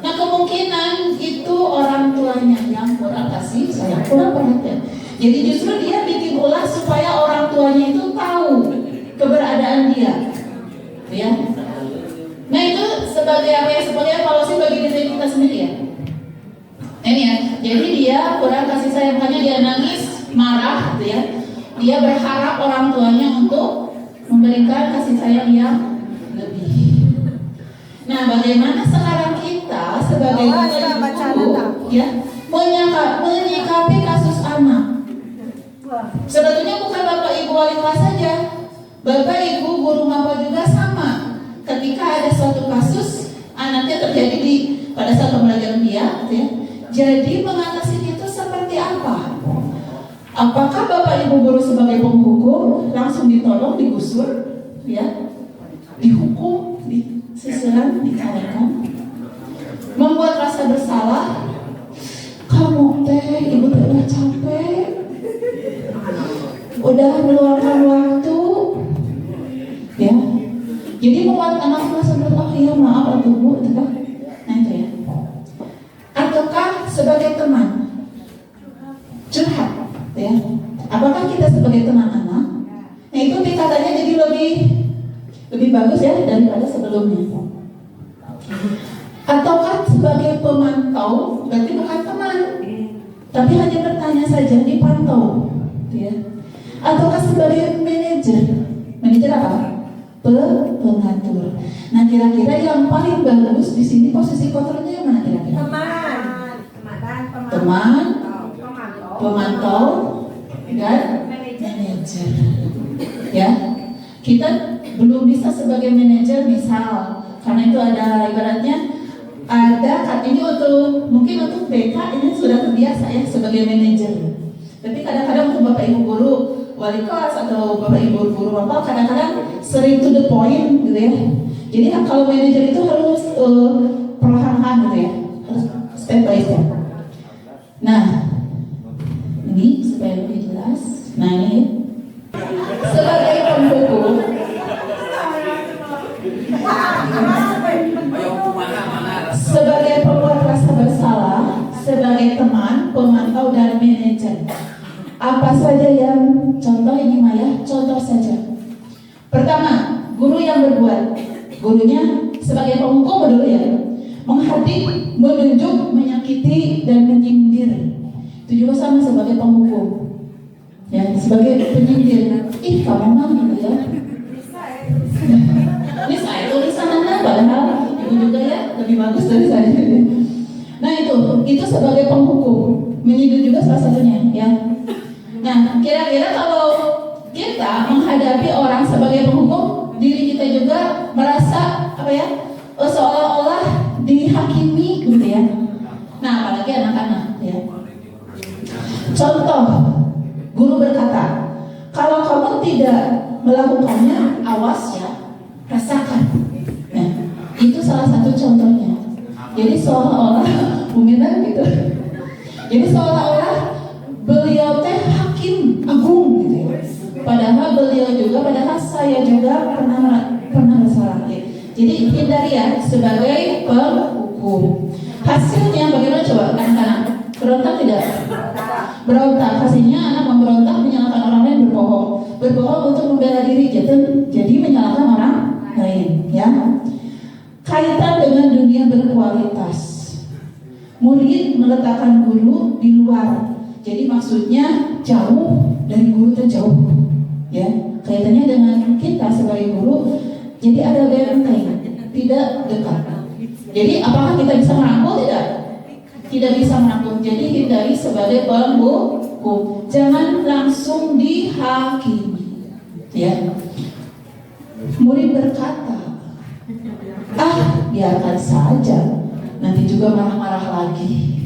Nah kemungkinan itu orang tuanya yang kurang kasih sayang, kurang perhatian. Jadi justru dia bikin ulah supaya orang tuanya itu tahu keberadaan dia, ya. Nah itu sebagai apa ya, sebagai evaluasi bagi diri kita sendiri ya. Ini ya, jadi dia kurang kasih sayang, makanya dia nangis, marah, gitu ya. dia berharap orang tuanya untuk memberikan kasih sayang yang lebih. Nah, bagaimana sekarang kita sebagai guru ya menyikapi kasus anak? Sebetulnya bukan Bapak Ibu wali kelas saja, Bapak Ibu guru maba juga sama. Ketika ada suatu kasus anaknya terjadi pada saat pembelajaran dia, ya, jadi mengatasi itu seperti apa? Apakah Bapak Ibu guru sebagai penghukum langsung ditolong, digusur, ya, dihukum, disisiran, dicarikan, membuat rasa bersalah? Kamu teh, ibu teh udah capek, udah meluangkan waktu, ya. Jadi membuat anak merasa oh iya maaf atuh bu, itu kan? Nah itu ya. Ataukah sebagai teman curhat, ya? Apakah kita sebagai teman anak? Nah itu tingkatannya jadi lebih bagus ya daripada sebelumnya. Ataukah sebagai pemantau, berarti bukan teman, tapi hanya bertanya saja, dipantau, ya? Ataukah sebagai manajer apa? Pengatur. Nah kira-kira yang paling bagus di sini posisi kontrolnya yang mana kira-kira? Teman, pemantau, dan manajer. Ya, kita belum bisa sebagai manajer misal, karena itu ada ibaratnya ada ini mungkin untuk BK ini sudah terbiasa ya sebagai manajer. Tapi kadang-kadang untuk Bapak Ibu guru wali kelas atau Bapak Ibu guru apa kadang-kadang sering to the point gitu ya. Jadi kalau manajer itu harus perlahan-lahan gitu ya, harus step by step. Nah, ini supaya lebih jelas. Nah ini sebagai penghukum, sebagai pembuat rasa bersalah, sebagai teman, pemantau dan manajer. Apa saja yang contoh ini Maya? Contoh saja. Pertama, guru yang berbuat. Gurunya sebagai penghukum dulu ya, menghadik, menunjuk, menyakiti dan menyindir. Itu juga sama sebagai penghukum. Ya, sebagai penyindir. Ih, kamu mah gitu ya. Ini saya tulisan Anda, padahal ibu juga ya lebih bagus dari saya. Nah itu sebagai penghukum, menyindir juga salah satunya ya. Nah, kira-kira kalau kita menghadapi orang sebagai penghukum, diri kita juga merasa apa ya? Seolah-olah dihakimi gitu ya. Nah, apalagi anak-anak ya. Contoh, guru berkata, kalau kamu tidak melakukannya, awas ya, rasakan. Nah, itu salah satu contohnya. Jadi seolah-olah Bumina gitu. Jadi seolah-olah beliau teh hakim agung gitu ya. Padahal beliau juga, padahal saya juga pernah bersalah. Jadi hindari ya sebagai penghukum. Hasilnya bagaimana coba anak-anak? Berontak tidak? Berontak. Hasilnya anak memberontak, menyalahkan orang lain, berbohong untuk membela diri, jadi menyalahkan orang lain. Ya. Kaitan dengan dunia berkualitas. Murid meletakkan guru di luar. Jadi maksudnya jauh dari guru terjauh. Ya, kaitannya dengan kita sebagai guru. Jadi ada benteng, tidak dekat. Jadi apakah kita bisa merangkul? Tidak bisa merangkul. Jadi hindari sebagai penghukum. Jangan langsung dihakimi. Ya. Murid berkata, biarkan saja. Nanti juga marah-marah lagi.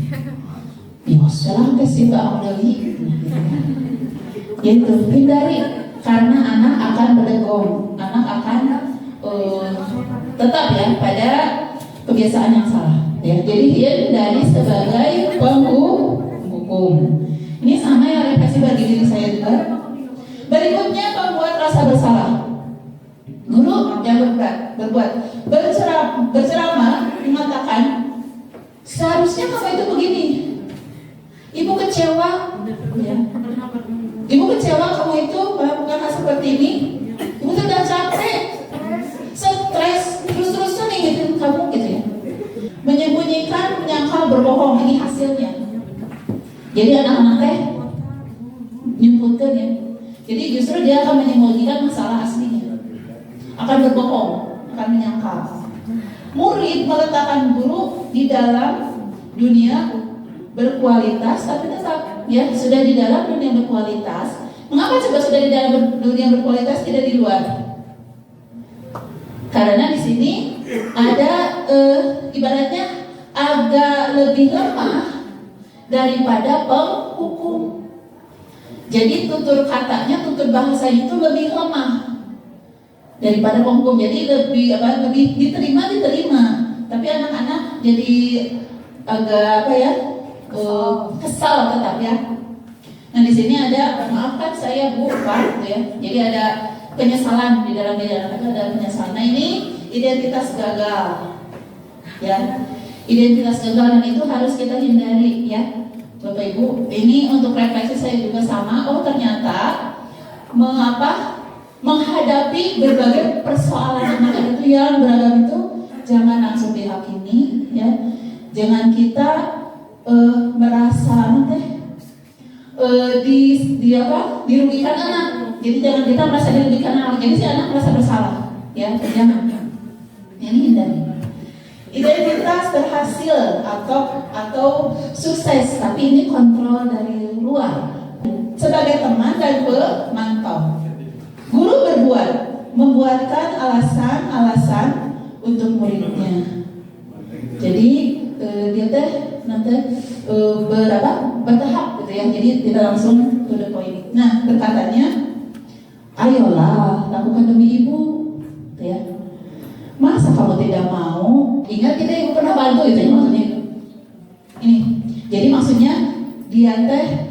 Setelah kasih Amdali, yaitu hindari karena anak akan berdegong, anak akan tetap ya pada kebiasaan yang salah. Ya, jadi dia hindari sebagai penghukum. Ini sama yang refleksi bagi diri saya juga. Berikutnya pembuat rasa bersalah. Guru yang berbuat berceramah mengatakan seharusnya kamu itu begini. Ibu kecewa, ya. Ibu kecewa kamu itu melakukan hal seperti ini. Ibu sudah capek, stres, terus-terusan ingetin kamu gitu ya. Menyembunyikan, menyangkal, berbohong, ini hasilnya. Jadi anak-anak teh nyebutkan ya. Jadi justru dia akan menyembunyikan masalah aslinya, akan berbohong, akan menyangkal. Murid meletakkan guru di dalam dunia berkualitas, tapi tetap ya sudah di dalam dunia berkualitas. Mengapa coba sudah di dalam dunia berkualitas, tidak di luar? Karena di sini ada ibaratnya agak lebih lemah daripada penghukum. Jadi tutur katanya, tutur bahasanya itu lebih lemah daripada penghukum. Jadi lebih diterima. Tapi anak-anak jadi agak kesal tetap ya. Nah di sini ada, maafkan saya Bu, Pak, gitu ya. Jadi ada penyesalan di dalam diri anak itu, ada penyesalan. Nah ini identitas gagal, ya. Identitas gagal, dan itu harus kita hindari ya, Bapak Ibu. Ini untuk refleksi saya juga sama. Oh ternyata menghadapi berbagai persoalan anak itu yang beragam itu, jangan langsung dihakimi, ya. Jangan kita merasa dirugikan anak. Jadi jangan kita merasa dirugikan anak. Jadi si anak merasa bersalah, ya. Jangan. Ini hindari. Identitas berhasil atau sukses, tapi ini kontrol dari luar. Sebagai teman dan pemantau, guru membuatkan alasan-alasan untuk muridnya. Jadi dia nanti bertahap gitu ya. Jadi tidak langsung to the point. Nah, berkatanya, ayolah lakukan demi ibu, gitu ya. Masa kamu tidak mau? Ingat kita ibu pernah bantu itu ya, maksudnya. Ini. Jadi maksudnya dia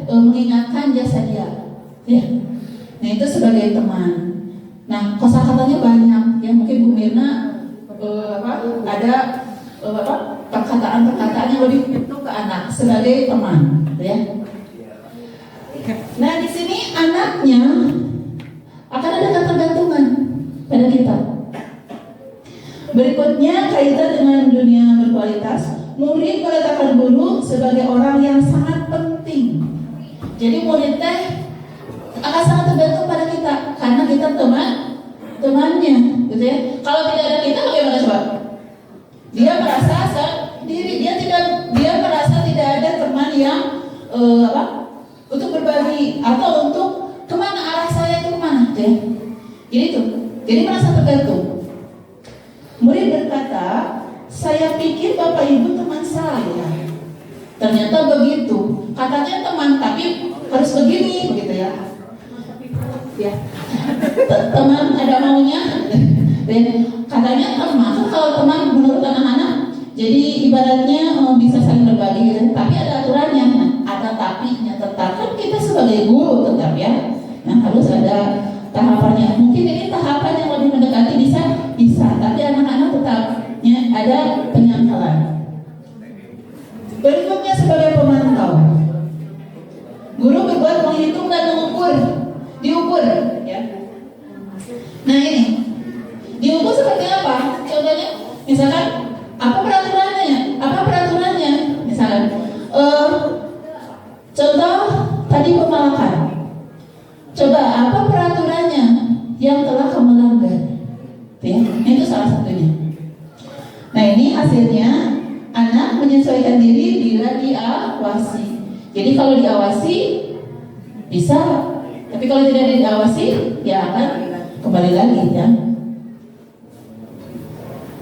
mengingatkan jasa dia, ya. Nah itu sebagai teman. Nah kosakatanya banyak, ya. Mungkin Bu Mirna ada perkataan-perkataan yang lebih itu ke anak sebagai teman, ya. Nah di sini anaknya akan ada ketergantungan pada kita. Berikutnya kaitan dengan dunia berkualitas, murid meletakkan guru sebagai orang yang sangat penting. Jadi murid akan sangat tergantung pada kita karena kita temannya, gitu ya. Kalau tidak ada kita bagaimana coba? Dia merasa sendiri, dia merasa tidak ada teman yang untuk berbagi atau untuk kemana arah saya itu kemana, gitu ya. Jadi merasa tergantung. Murid berkata, saya pikir Bapak Ibu teman saya. Ternyata begitu. Katanya teman, tapi harus begini, begitu ya. Ya. Teman ada maunya. Katanya teman, kalau teman menurut anak-anak, jadi ibaratnya bisa saling berbagi, gitu. Tapi ada aturannya, ada tapinya tetap. Kan kita sebagai guru tetap ya. Nah harus ada tahapannya. Mungkin ini tahapan yang lebih mendekati bisa, tapi anak-anak tetapnya ada penyangkalan. Berikutnya sebagai pemantau, guru berbuat menghitung dan diukur, ya. Nah ini diukur seperti apa? Contohnya, misalkan apa peraturannya? Misalkan contoh tadi pemalakan. Coba apa peraturannya yang telah kamu langgar? Ya, itu salah satunya. Nah ini hasilnya anak menyesuaikan diri bila diawasi. Jadi kalau diawasi bisa, tapi kalau tidak diawasi ya akan kembali lagi ya.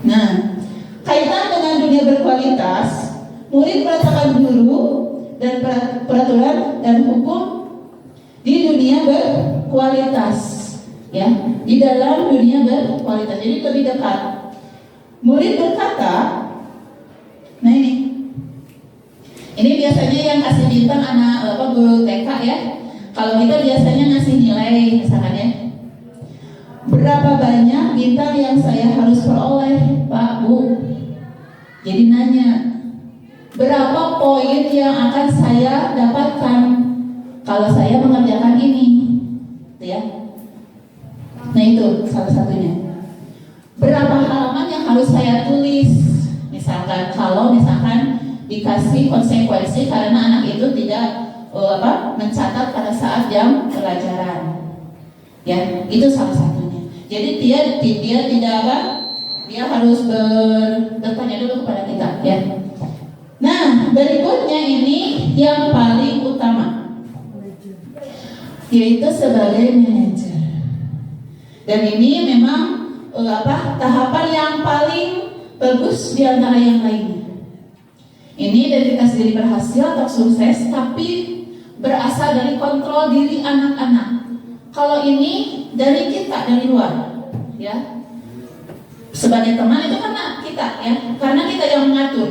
Nah kaitan dengan dunia berkualitas, murid merasakan guru dan peraturan dan hukum di dunia berkualitas, ya, di dalam dunia berkualitas. Jadi lebih dekat. Murid berkata, nah ini biasanya yang kasih bintang anak guru TK ya. Kalau kita biasanya ngasih nilai, misalkan ya, berapa banyak bintang yang saya harus peroleh, Pak, Bu? Jadi nanya, berapa poin yang akan saya dapatkan kalau saya mengerjakan ini, ya. Nah itu salah satunya. Berapa halaman yang harus saya tulis, misalkan kalau dikasih konsekuensi karena anak itu tidak mencatat pada saat jam pelajaran. Ya, itu salah satunya. Jadi dia tidak apa? Dia harus bertanya dulu kepada kita, ya. Nah, berikutnya ini yang paling utama, yaitu sebagai manajer. Dan ini memang tahapan yang paling bagus di antara yang lainnya. Ini identitas diri berhasil atau sukses, tapi berasal dari kontrol diri anak-anak. Kalau ini dari kita, dari luar, ya. Sebagai teman itu karena kita, ya, karena kita yang mengatur.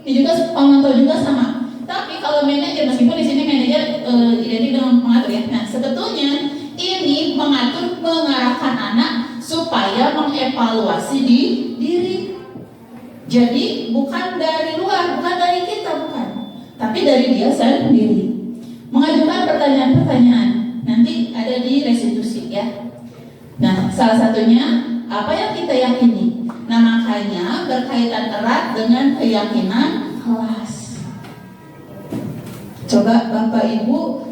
Ini juga pengontrol juga sama. Tapi kalau manajer, meskipun di sini manajer identik dengan mengatur, ya. Nah, sebetulnya ini mengatur, mengarahkan anak supaya mengevaluasi diri. Jadi bukan dari luar, bukan dari kita, bukan, tapi dari dia sendiri. Mengajukan pertanyaan-pertanyaan. Nanti ada di restitusi, ya. Nah, salah satunya apa yang kita yakini. Nah, makanya berkaitan erat dengan keyakinan kelas. Coba Bapak Ibu,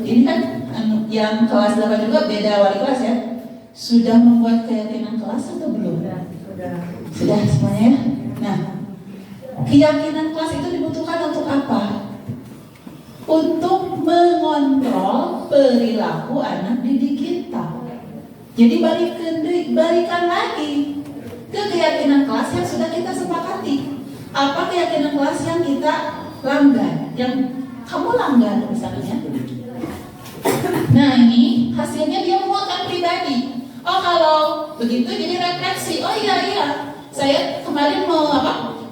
ini kan yang kelas 8 juga beda wali kelas, ya. Sudah membuat keyakinan kelas atau belum? Sudah semuanya, ya. Nah, keyakinan kelas itu dibutuhkan untuk apa? Untuk mengontrol perilaku anak didik kita. Jadi balikan lagi ke keyakinan kelas yang sudah kita sepakati. Apa keyakinan kelas yang kita langgar, yang kamu langgar misalnya. Nah, ini hasilnya dia muatan pribadi. Oh, kalau begitu jadi refleksi. Oh iya, saya kemarin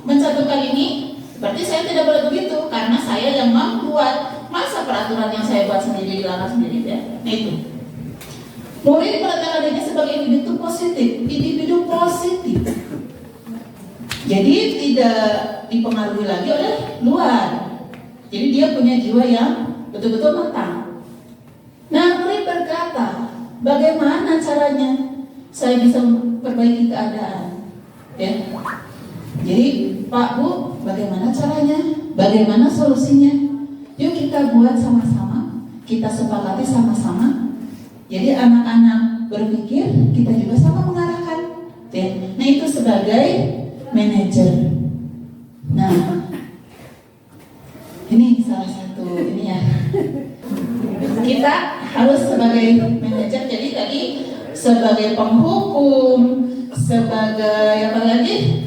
mencantumkan ini. Berarti saya tidak boleh begitu karena saya yang membuat. Masa peraturan yang saya buat sendiri dilanggar sendiri, ya? Nah, itu. Murid meletakkan dirinya sebagai individu positif. Jadi tidak dipengaruhi lagi oleh luar. Jadi dia punya jiwa yang betul-betul matang. Nah, murid berkata, bagaimana caranya saya bisa memperbaiki keadaan? Ya. Jadi, Pak, Bu, bagaimana caranya? Bagaimana solusinya? Yuk kita buat sama-sama, kita sepakati sama-sama. Jadi anak-anak berpikir, kita juga sama mengarahkan. Ya. Nah, itu sebagai manajer. Nah, ini salah satu ini, ya. Kita harus sebagai manajer. Jadi tadi sebagai penghukum, sebagai apa lagi?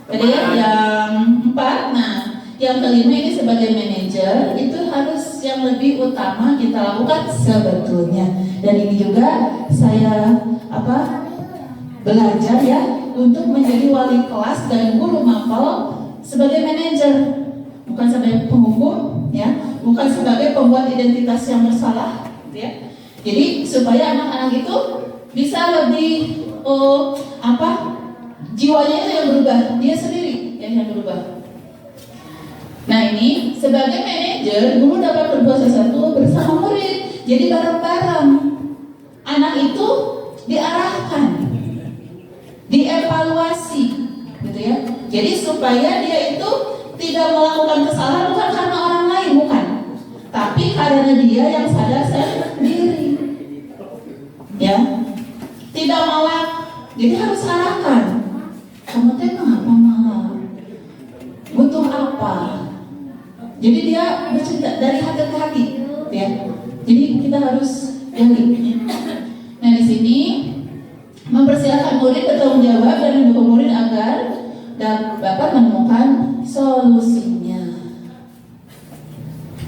Jadi yang 4. Nah, yang kelima ini sebagai manajer itu harus yang lebih utama kita lakukan sebetulnya. Dan ini juga saya belajar, ya, untuk menjadi wali kelas dan guru mapel sebagai manajer, bukan sebagai penghukum, ya, bukan sebagai pembuat identitas yang bersalah, ya. Jadi supaya anak-anak itu bisa lebih jiwanya itu yang berubah, dia sendiri yang berubah. Nah, ini sebagai manajer, guru dapat berbuat sesuatu bersama murid. Jadi bareng-bareng anak itu diarahkan, dievaluasi, gitu, ya. Jadi supaya dia itu tidak melakukan kesalahan bukan karena orang lain, bukan, tapi karena dia yang sadar sendiri, ya. Tidak malah, jadi harus arahkan. Kamu teh apa malah? Butuh apa? Jadi dia bercerita dari hati ke hati, ya. Jadi kita harus gali. Nah, di sini mempersilahkan murid bertanggung jawab dan mendukung murid agar dapat menemukan solusinya.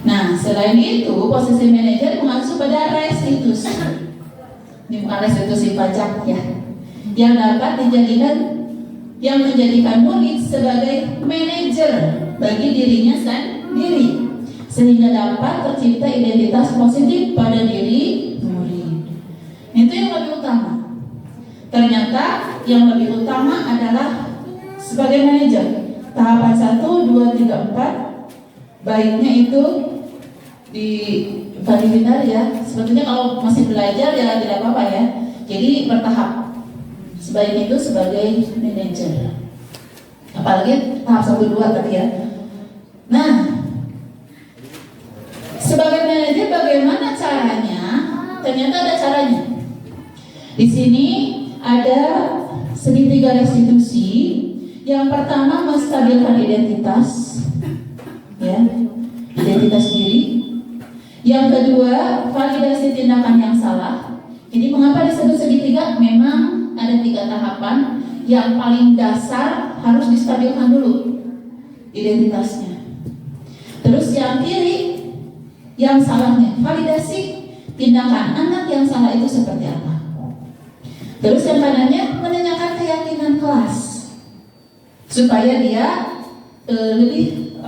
Nah, selain itu, posisi manajer mengacu pada restitusi. Ini bukan restitusi pajak, ya, yang dapat yang menjadikan murid sebagai manajer bagi dirinya sendiri, sehingga dapat tercipta identitas positif pada diri murid. Itu yang lebih utama. Ternyata yang lebih utama adalah sebagai manajer. Tahapan 1, 2, 3, 4 baiknya itu di preliminar, ya. Sebetulnya kalau masih belajar ya tidak apa-apa, ya. Jadi bertahap. Sebaiknya itu sebagai manajer. Apalagi tahap 1, 2 tadi, ya. Nah, sebagai manajer bagaimana caranya ternyata ada caranya. Di sini ada segitiga restitusi. Yang pertama menstabilkan identitas, ya, identitas diri. Yang kedua validasi tindakan yang salah. Jadi mengapa disebut segitiga? Memang ada 3 tahapan. Yang paling dasar harus distabilkan dulu identitasnya. Terus yang kiri, yang salahnya, validasi tindakan anak yang salah itu seperti apa. Terus yang kanannya menanyakan keyakinan kelas supaya dia lebih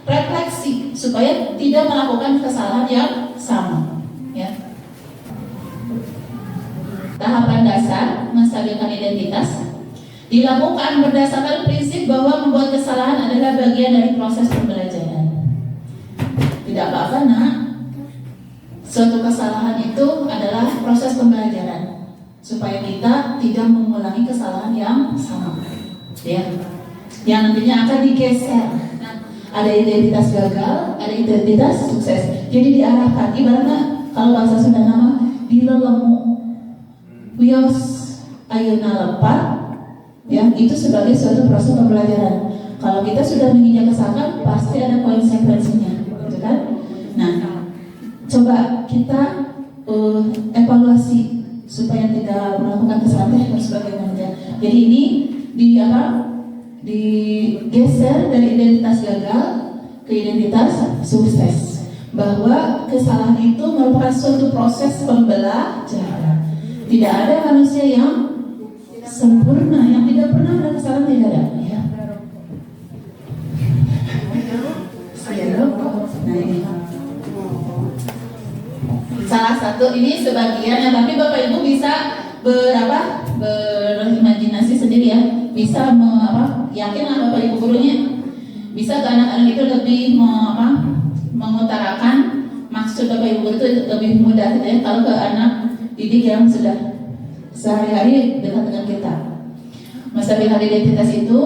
refleksi supaya tidak melakukan kesalahan yang sama. Ya. Tahapan dasar menstabilkan identitas dilakukan berdasarkan prinsip bahwa membuat kesalahan adalah bagian dari proses pembelajaran. Tidak apa-apa nak, suatu kesalahan itu adalah proses pembelajaran supaya kita tidak mengulangi kesalahan yang sama, ya, yang nantinya akan digeser. Nah, ada identitas gagal, ada identitas sukses. Jadi diarahkan, ibaratnya kalau bahasa Sunda nama dilelemu, wios ayeuna lepat, ya, itu sebagai suatu proses pembelajaran. Kalau kita sudah menginjak kesalahan, pasti ada konsekuensinya, gitu kan? Nah, coba kita evaluasi supaya tidak melakukan kesalahan harus bagaimana. Jadi ini digeser dari identitas gagal ke identitas sukses, bahwa kesalahan itu merupakan suatu proses pembelajaran. Tidak ada manusia yang sempurna, yang tidak pernah ada kesalahan, tidak ada, ya. Nah, ini salah satu, ini sebagian, tapi Bapak Ibu bisa berimajinasi sendiri, ya, bisa yakinlah Bapak Ibu gurunya bisa ke anak-anak itu lebih mengutarakan maksud Bapak Ibu guru itu lebih mudah, gitu ya, kalau ke anak didik yang sudah sehari-hari dekat dengan kita. Menstabilkan identitas itu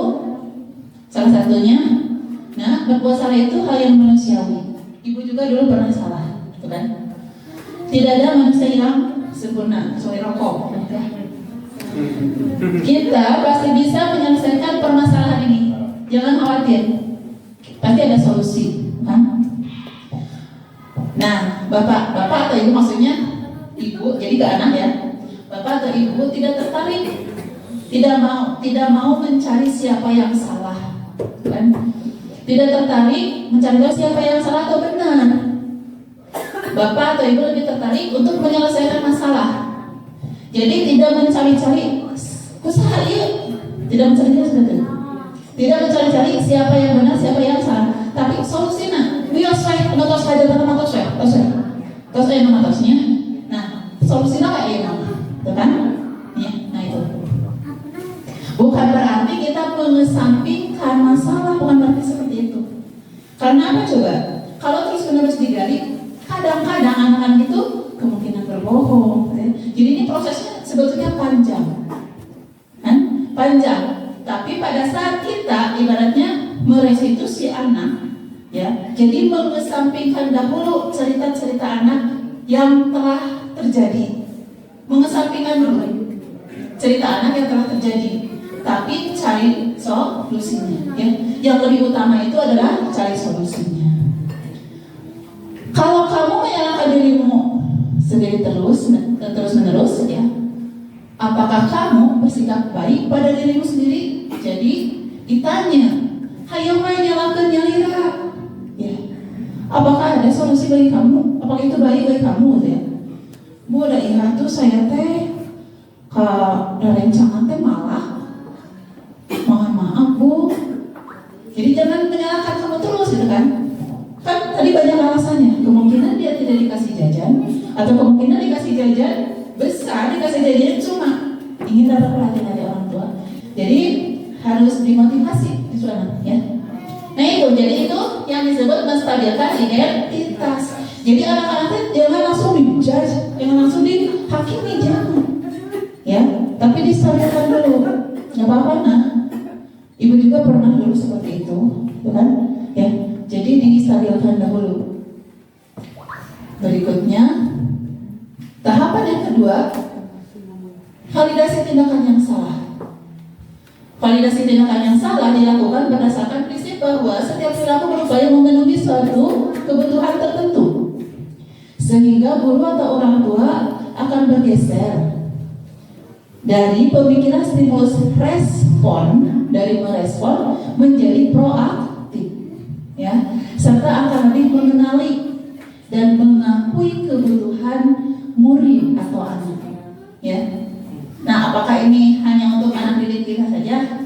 salah satunya. Nah, berbuat salah itu hal yang manusiawi. Ibu juga dulu pernah salah, gitu kan? Tidak ada manusia yang sempurna, kecuali rokok. Kita pasti bisa menyelesaikan permasalahan ini. Jangan khawatir, pasti ada solusi, kan? Nah, bapak atau ibu, maksudnya ibu, jadi ke anak, ya. Bapak atau ibu tidak tertarik, tidak mau mencari siapa yang salah, kan? Tidak tertarik mencari tahu siapa yang salah atau benar. Bapak atau ibu lebih tertarik untuk menyelesaikan masalah. Jadi tidak mencari-cari usaha tidak mencari-cari, tidak mencari-cari siapa yang benar, siapa yang salah. Tapi solusinya, nah, solusinya kayak gimana, kan? Ya, nah itu. Bukan berarti kita mengesampingkan masalah, bukan berarti seperti itu. Karena apa coba? Kalau terus-menerus digali, kadang-kadang anak-anak itu kemungkinan berbohong. Ya. Jadi ini prosesnya sebetulnya panjang, kan? Panjang. Tapi pada saat kita ibaratnya merestitusi anak, ya, jadi mengesampingkan dahulu cerita-cerita anak yang telah terjadi, mengesampingkan dulu cerita anak yang telah terjadi, tapi cari solusinya, ya. Yang lebih utama itu adalah cari solusinya. Kalau kamu menyalahkan dirimu sendiri terus-menerus, ya, apakah kamu bersikap baik pada dirimu sendiri? Jadi ditanya, hayo main nyalahkan nyalira, ya. Apakah ada solusi bagi kamu? Apakah itu baik bagi kamu, ya? Bu, ada iya tuh saya teh ke rencangan teh malah, mohon maaf Bu. Jadi jangan menyalahkan kamu terus, gitu kan? Kan tadi banyak alasannya. Kemungkinan dia tidak dikasih jajan, atau kemungkinan dikasih jajan besar, dikasih jajan cuma ingin dapat perhatian dari orang tua. Jadi harus dimotivasi itu anak, ya. Nah itu, jadi itu yang disebut menstabilkan identitas. Jadi anak-anak jangan langsung dijudge, jangan langsung dihakimi, jangan, ya. Tapi distabilkan dulu. Nggak apa-apa, nah. Ibu juga pernah dulu seperti itu, kan? Ya. Jadi distabilkan dahulu. Berikutnya Tahapan yang kedua, validasi tindakan yang salah. Validasi tindakan yang salah dilakukan berdasarkan prinsip bahwa setiap perilaku berupaya memenuhi suatu kebutuhan tertentu, sehingga guru atau orang tua akan bergeser dari pemikiran stimulus respon, dari merespon menjadi proaktif, ya, serta akan lebih mengenali dan mengakui kebutuhan murid atau anak, ya. Nah, apakah ini hanya untuk anak didik kita saja?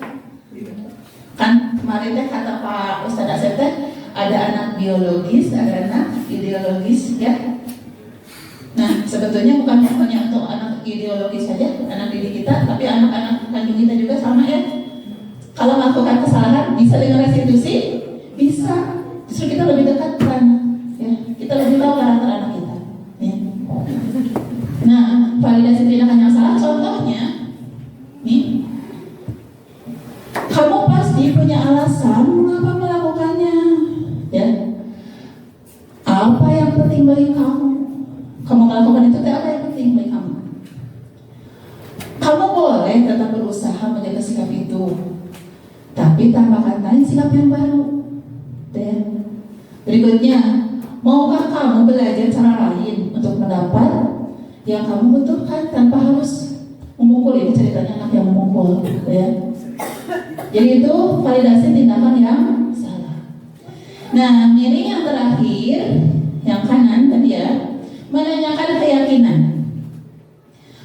Kan kemarin teh kata Pak Ustadz Asep teh ada anak biologis, ada anak ideologis, ya. Nah, sebetulnya bukan hanya untuk anak ideologis saja, anak didik kita, tapi anak-anak kandung kita juga sama, ya. Kalau melakukan kesalahan bisa dengan restitusi, bisa. Justru kita lebih dekat kan, ya. Kita lebih tahu karakter anak kita, ya. Nah, validasi tindakan yang salah contohnya, nih, kamu pasti punya alasan mengapa melakukannya, ya. Apa yang penting bagi kamu? Kamu melakukan itu, apa yang penting bagi kamu? Kamu boleh tetap berusaha menjaga sikap itu, tapi tambahkan lain sikap yang baru, ya. Berikutnya, maukah kamu belajar cara lain untuk mendapat yang kamu butuhkan tanpa harus memukul? Ini ceritanya anak yang memukul, ya. Jadi itu validasi tindakan yang salah. Nah, miring yang terakhir, yang kanan tadi, ya, menanyakan keyakinan.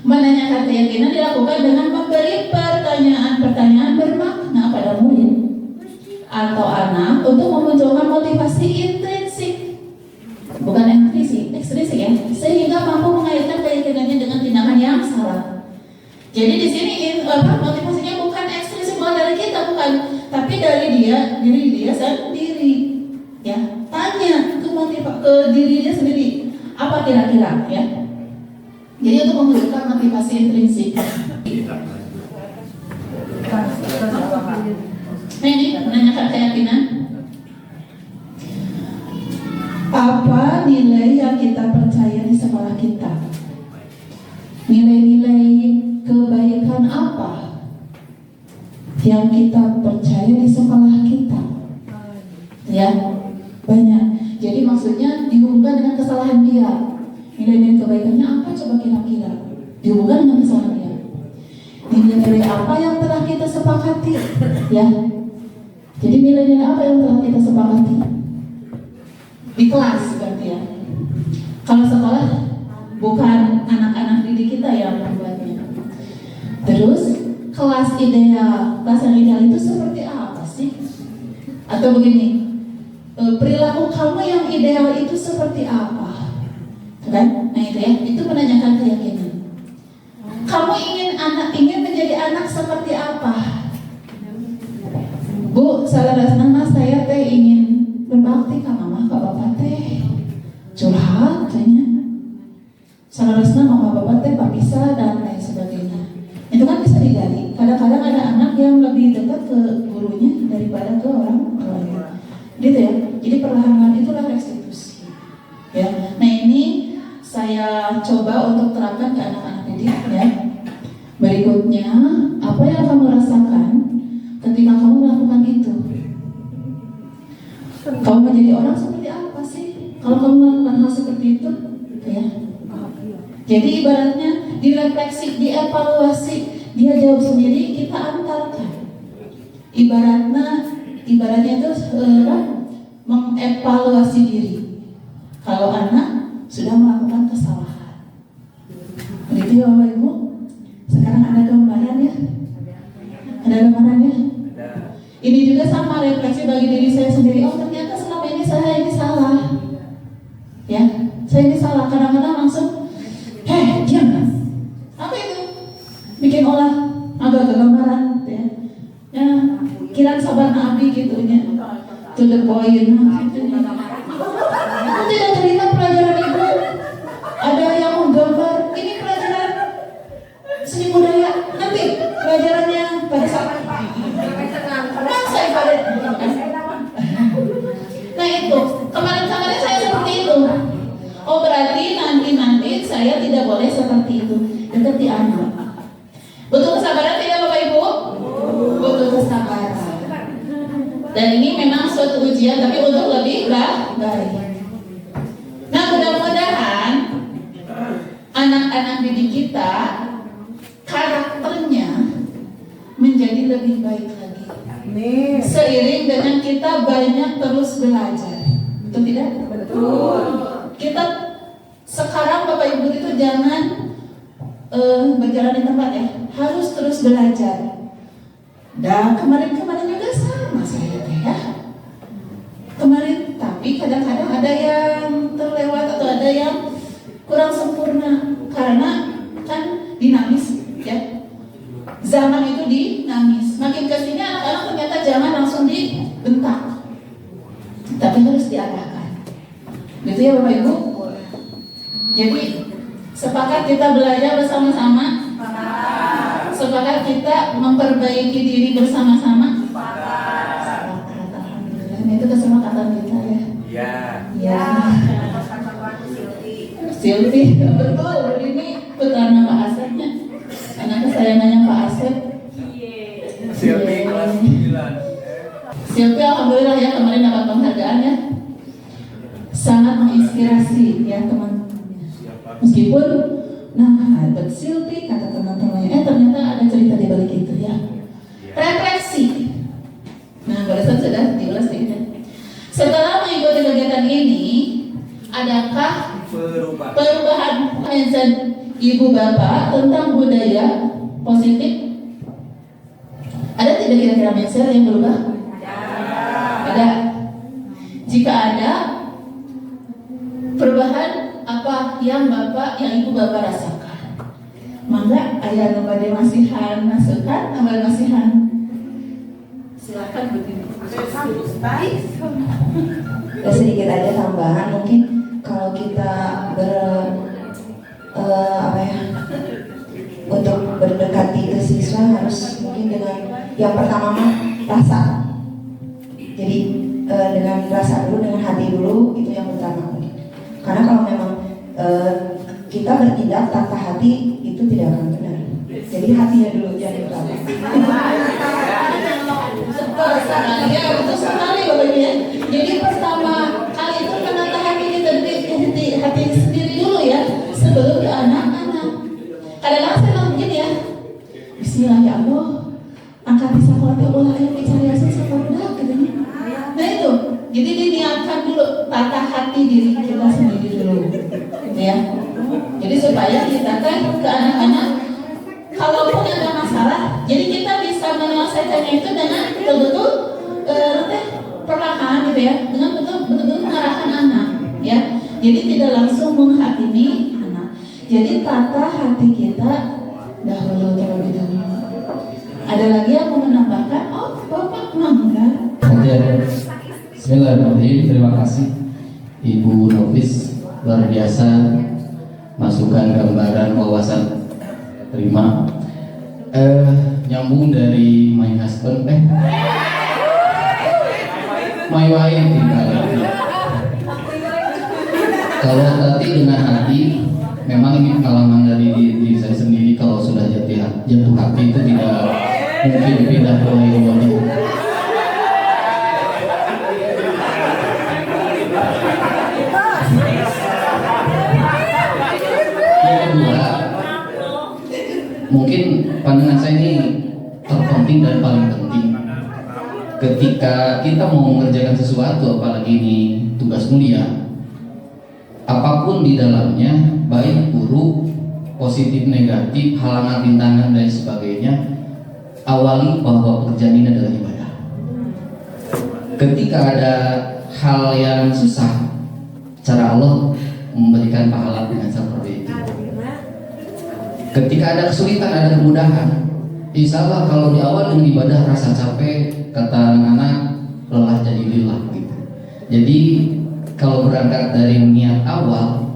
Menanyakan keyakinan dilakukan dengan memberi pertanyaan-pertanyaan bermakna pada murid atau anak untuk memunculkan motivasi intrinsik, bukan ekstrinsik, ya, sehingga mampu mengaitkan keyakinannya dengan tindakan yang salah. Jadi di sini motivasinya bukan ekstrinsik, bukan dari kita, bukan, tapi dari diri dia sendiri, ya. Tanya ke diri dia sendiri, apa kira-kira, ya. Jadi untuk menunjukkan motivasi intrinsik. Nah, ini menanyakan keyakinan. Apa nilai yang kita percaya di sekolah kita? Nilai-nilai kebaikan apa yang kita percaya di sekolah kita? Ya, banyak. Jadi maksudnya dihubungkan dengan kesalahan dia. Nilai-nilai kebaikannya apa coba kira-kira? Dihubungkan dengan kesalahan dia. Nilai-nilai apa yang telah kita sepakati? Ya. Jadi nilai-nilai apa yang telah kita sepakati? Di kelas berarti, ya. Kalau sekolah bukan anak-anak didik kita yang membuatnya. Terus kelas yang ideal itu seperti apa sih? Atau begini, perilaku kamu yang ideal itu seperti apa? Kan? Nah itu, ya, itu menanyakan keyakinan. Kamu ingin menjadi anak seperti apa? Bu, salah mas saya teh ingin berbakti ke mama, ke bapak teh. Curhat kayaknya. Salah mama bapak teh bisa dan lain sebagainya. Itu kan bisa digali. Kadang-kadang ada anak yang lebih dekat ke gurunya daripada ke orang tuanya. Gitu, ya. Jadi perlahan-lahan itulah restitusi. Ya. Nah ini saya coba untuk terapkan ke anak-anak didik, ya. Berikutnya, apa yang kamu rasakan ketika kamu melakukan itu? Kamu menjadi orang seperti apa sih kalau kamu melakukan hal seperti itu? Ya. Jadi ibaratnya direfleksi, dievaluasi, dia jawab sendiri, kita antarkan. Ibaratnya itu mengevaluasi diri. Kalau anak sudah melakukan kesalahan. Begitu, ya Bapak Ibu. Sekarang ada gambaran, ya. Ada gambaran, ya. Ini juga sama refleksi bagi diri saya sendiri. Oh, ternyata selama ini saya ini salah. Ya, saya ini salah. Kadang-kadang langsung, diam. Apa itu? Bikin olah agak gambaran, ya. Ya, kira sabar nabi gitu, ya. To the point. Aku tidak terima pelajaran itu. Ada yang menggambar. Ini pelajaran seni budaya. Nanti pelajarannya pada saat Nah itu, kemarin saya seperti itu. Oh berarti nanti saya tidak boleh seperti itu. Dekati anak. Butuh kesabaran tidak Bapak Ibu? Butuh kesabaran. Dan ini memang suatu ujian, tapi untuk lebih baik. Nah, mudah-mudahan anak-anak didik kita karakternya menjadi lebih baik lagi. Seiring dengan kita banyak terus belajar. Betul tidak? Betul. Kita sekarang Bapak Ibu itu jangan berjalan di tempat ya, harus terus belajar. Dan kemarin-kemarin juga sama saya teh ya. Kemarin, tapi kadang-kadang ada yang terlewat atau ada yang kurang sempurna karena kan dinamis ya. Zaman itu dinamis. Makin kesini anak-anak ternyata jangan langsung dibentak, tapi harus diarahkan. Gitu ya Bapak Ibu. Jadi sepakat kita belajar bersama-sama. Sepakat kita memperbaiki diri bersama-sama. Alhamdulillah. Nah, itu kesepakatan kita ya. Iya. Ya. Silvi, betul. Ini putranya Pak Asepnya. Anak kesayangannya Pak Asep. Silvi kelas 9. Silvi alhamdulillah ya kemarin dapat penghargaan ya. Sangat menginspirasi ya teman-teman. Meskipun hebat Silvi kata teman-temannya, ternyata ada cerita di balik itu ya. Refleksi. Nah, barusan sudah diulas sedikit. Setelah mengikuti kegiatan ini, adakah perubahan mindset ibu bapak tentang budaya positif? Ada tidak kira-kira mindset yang berubah? Ada. Jika ada, perubahan apa yang ibu bapak rasakan? Mangga ayah nambah masihan masukan, nambah masihan. Silakan begini. Ya, sedikit aja tambahan mungkin kalau kita untuk berdekati ke siswa harus mungkin dengan yang pertama rasa. Jadi dengan rasa dulu, dengan hati dulu, itu yang utama mungkin. Karena kalau memang kita bertindak tanpa hati itu tidak akan benar. Jadi hatinya dulu jadi utama. Ya, betul sekali Bapak Ibu ya. Jadi pertama kali itu menata hati kita di hati sendiri dulu ya, sebelum ke anak-anak. Kadang-kadang saya bilang begini ya, Bismillah ya Allah, angkat bisa kuat ya Allah, ayo bicara ya sempurna gitu. Nah itu, jadi diniatkan dulu tata hati diri kita sendiri dulu, gitu ya. Jadi supaya kita kan ke anak-anak, kalaupun ada masalah, jadi kita bisa menyelesaikannya itu dengan betul-betul perlahan gitu ya, dengan betul-betul mengarahkan anak ya. Jadi tidak langsung menghakimi anak. Jadi tata hati kita dahulu terlebih dahulu. Ada lagi yang mau menambahkan? Oh, Bapak mangga. Oke. Bismillahirrahmanirrahim. Terima kasih Ibu Nofis, luar biasa masukan gambaran wawasan. Terima. Nyambung dari my husband, my wife tinggal. Kalau tadi dengan hati, memang ini pengalaman dari diri saya sendiri. Kalau sudah jatuh hati itu tidak mungkin pindah ke lain wanita. Yang kedua, mungkin pandangan saya ini terpenting dan paling penting. Ketika kita mau mengerjakan sesuatu, apalagi ini tugas mulia, apapun di dalamnya, baik buruk, positif negatif, halangan rintangan dan sebagainya, awali bahwa pekerjaan ini adalah ibadah. Ketika ada hal yang susah, cara Allah memberikan pahala dengan seperti itu. Ketika ada kesulitan, ada kemudahan, insya Allah kalau di awal dengan ibadah rasa capek, kata anak-anak, lelah jadi lillah gitu. Jadi kalau berangkat dari niat awal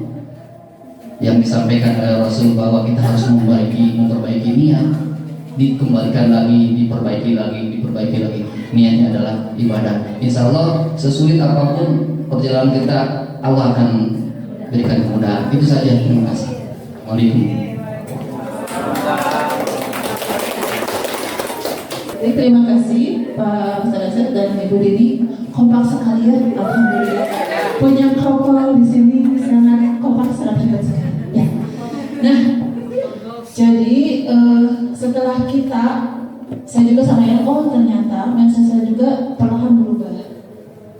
yang disampaikan oleh Rasul bahwa kita harus memperbaiki niat, dikembalikan lagi, diperbaiki lagi, niatnya adalah ibadah. Insya Allah sesulit apapun perjalanan kita, Allah akan berikan kemudahan. Itu saja, terima kasih. Waalaikumsalam. Terima kasih Pak Ustaz Asad dan Ibu Dini, kompak sekali ya, alhamdulillah. Punya couple di sini sangat kompak, sangat hebat sekali. Ya. Nah, jadi setelah saya juga sama ya, oh ternyata mindset saya juga perlahan berubah.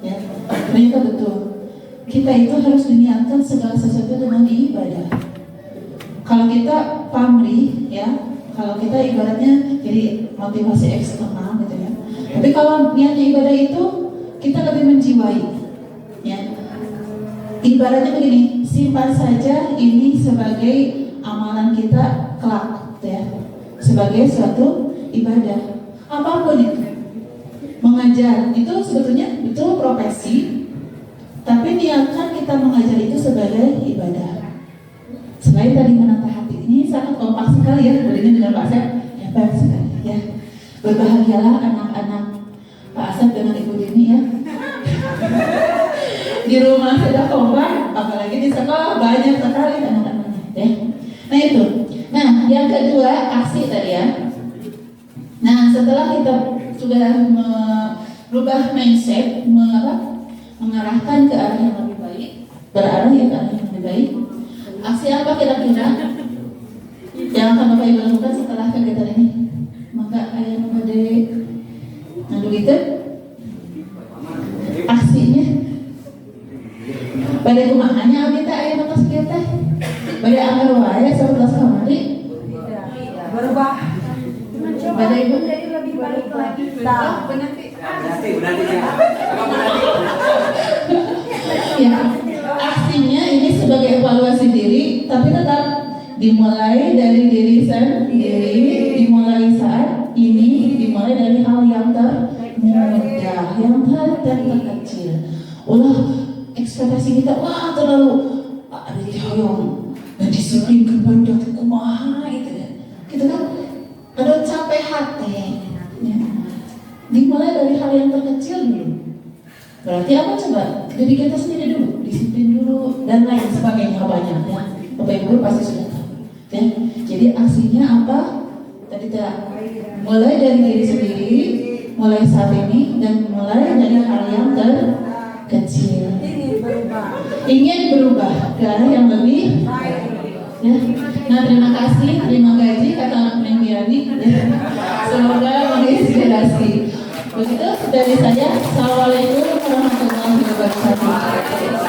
Ya, ternyata betul. Kita itu harus diniatkan segala sesuatu dengan ibadah. Kalau kita pamrih, ya, kalau kita ibaratnya jadi motivasi eksternal gitu ya. Tapi kalau niatnya ibadah itu kita lebih menjiwai, ya. Ibaratnya begini, simpan saja ini sebagai amalan kita kelak, gitu ya. Sebagai suatu ibadah, apapun itu. Mengajar itu sebetulnya itu profesi, tapi niatkan kita mengajar itu sebagai ibadah. Selain tadi menata hati, ini sangat kompak sekali ya, bolehnya dengan Pak Asad, hebat sekali ya. Berbahagialah anak-anak Pak Asad dengan Ibu Dini ya. Di rumah sudah kompak, apalagi di sekolah banyak sekali anak-anaknya ya. Nah itu. Nah yang kedua aksi tadi ya. Nah setelah kita sudah merubah mindset, mengarahkan ke arah yang lebih baik, berarah ya ke arah yang lebih baik. Aksi apa kira-kira yang akan Bapak Ibu lakukan setelah kegiatan ini? Maka ayah pada ngadu gitu aksinya pada kumahannya abita ayah makas kita pada anggar wae 11 kamari Berubah. pada ibu Jadi lebih baik lagi. Nah, ya, aksinya ini sebagai evaluasi diri, tapi tetap dimulai dari diri sendiri, dimulai saat ini, dimulai dari hal yang termudah, yang terkecil. Ulah ekspektasi kita, wah terlalu ada dihoyong dan disiplinkan baru dapat kumaha itu ya. Gitu kan, ada capek hati. Ya. Dimulai dari hal yang terkecil dulu. Berarti apa coba? Jadi kita sendiri dulu, disiplin dulu dan lain sebagainya banyak ya. Bapak Ibu pasti sudah tahu. Ya. Jadi aksinya apa? Tadi kita mulai dari diri sendiri, mulai saat ini dan mulai dari hal yang terkecil. Ingin berubah ke arah yang lebih ya. Nah terima kasih, terima gaji kata anak Neng Diani. Ya. Semoga menginspirasi. Begitu dari saya. Assalamualaikum warahmatullahi wabarakatuh.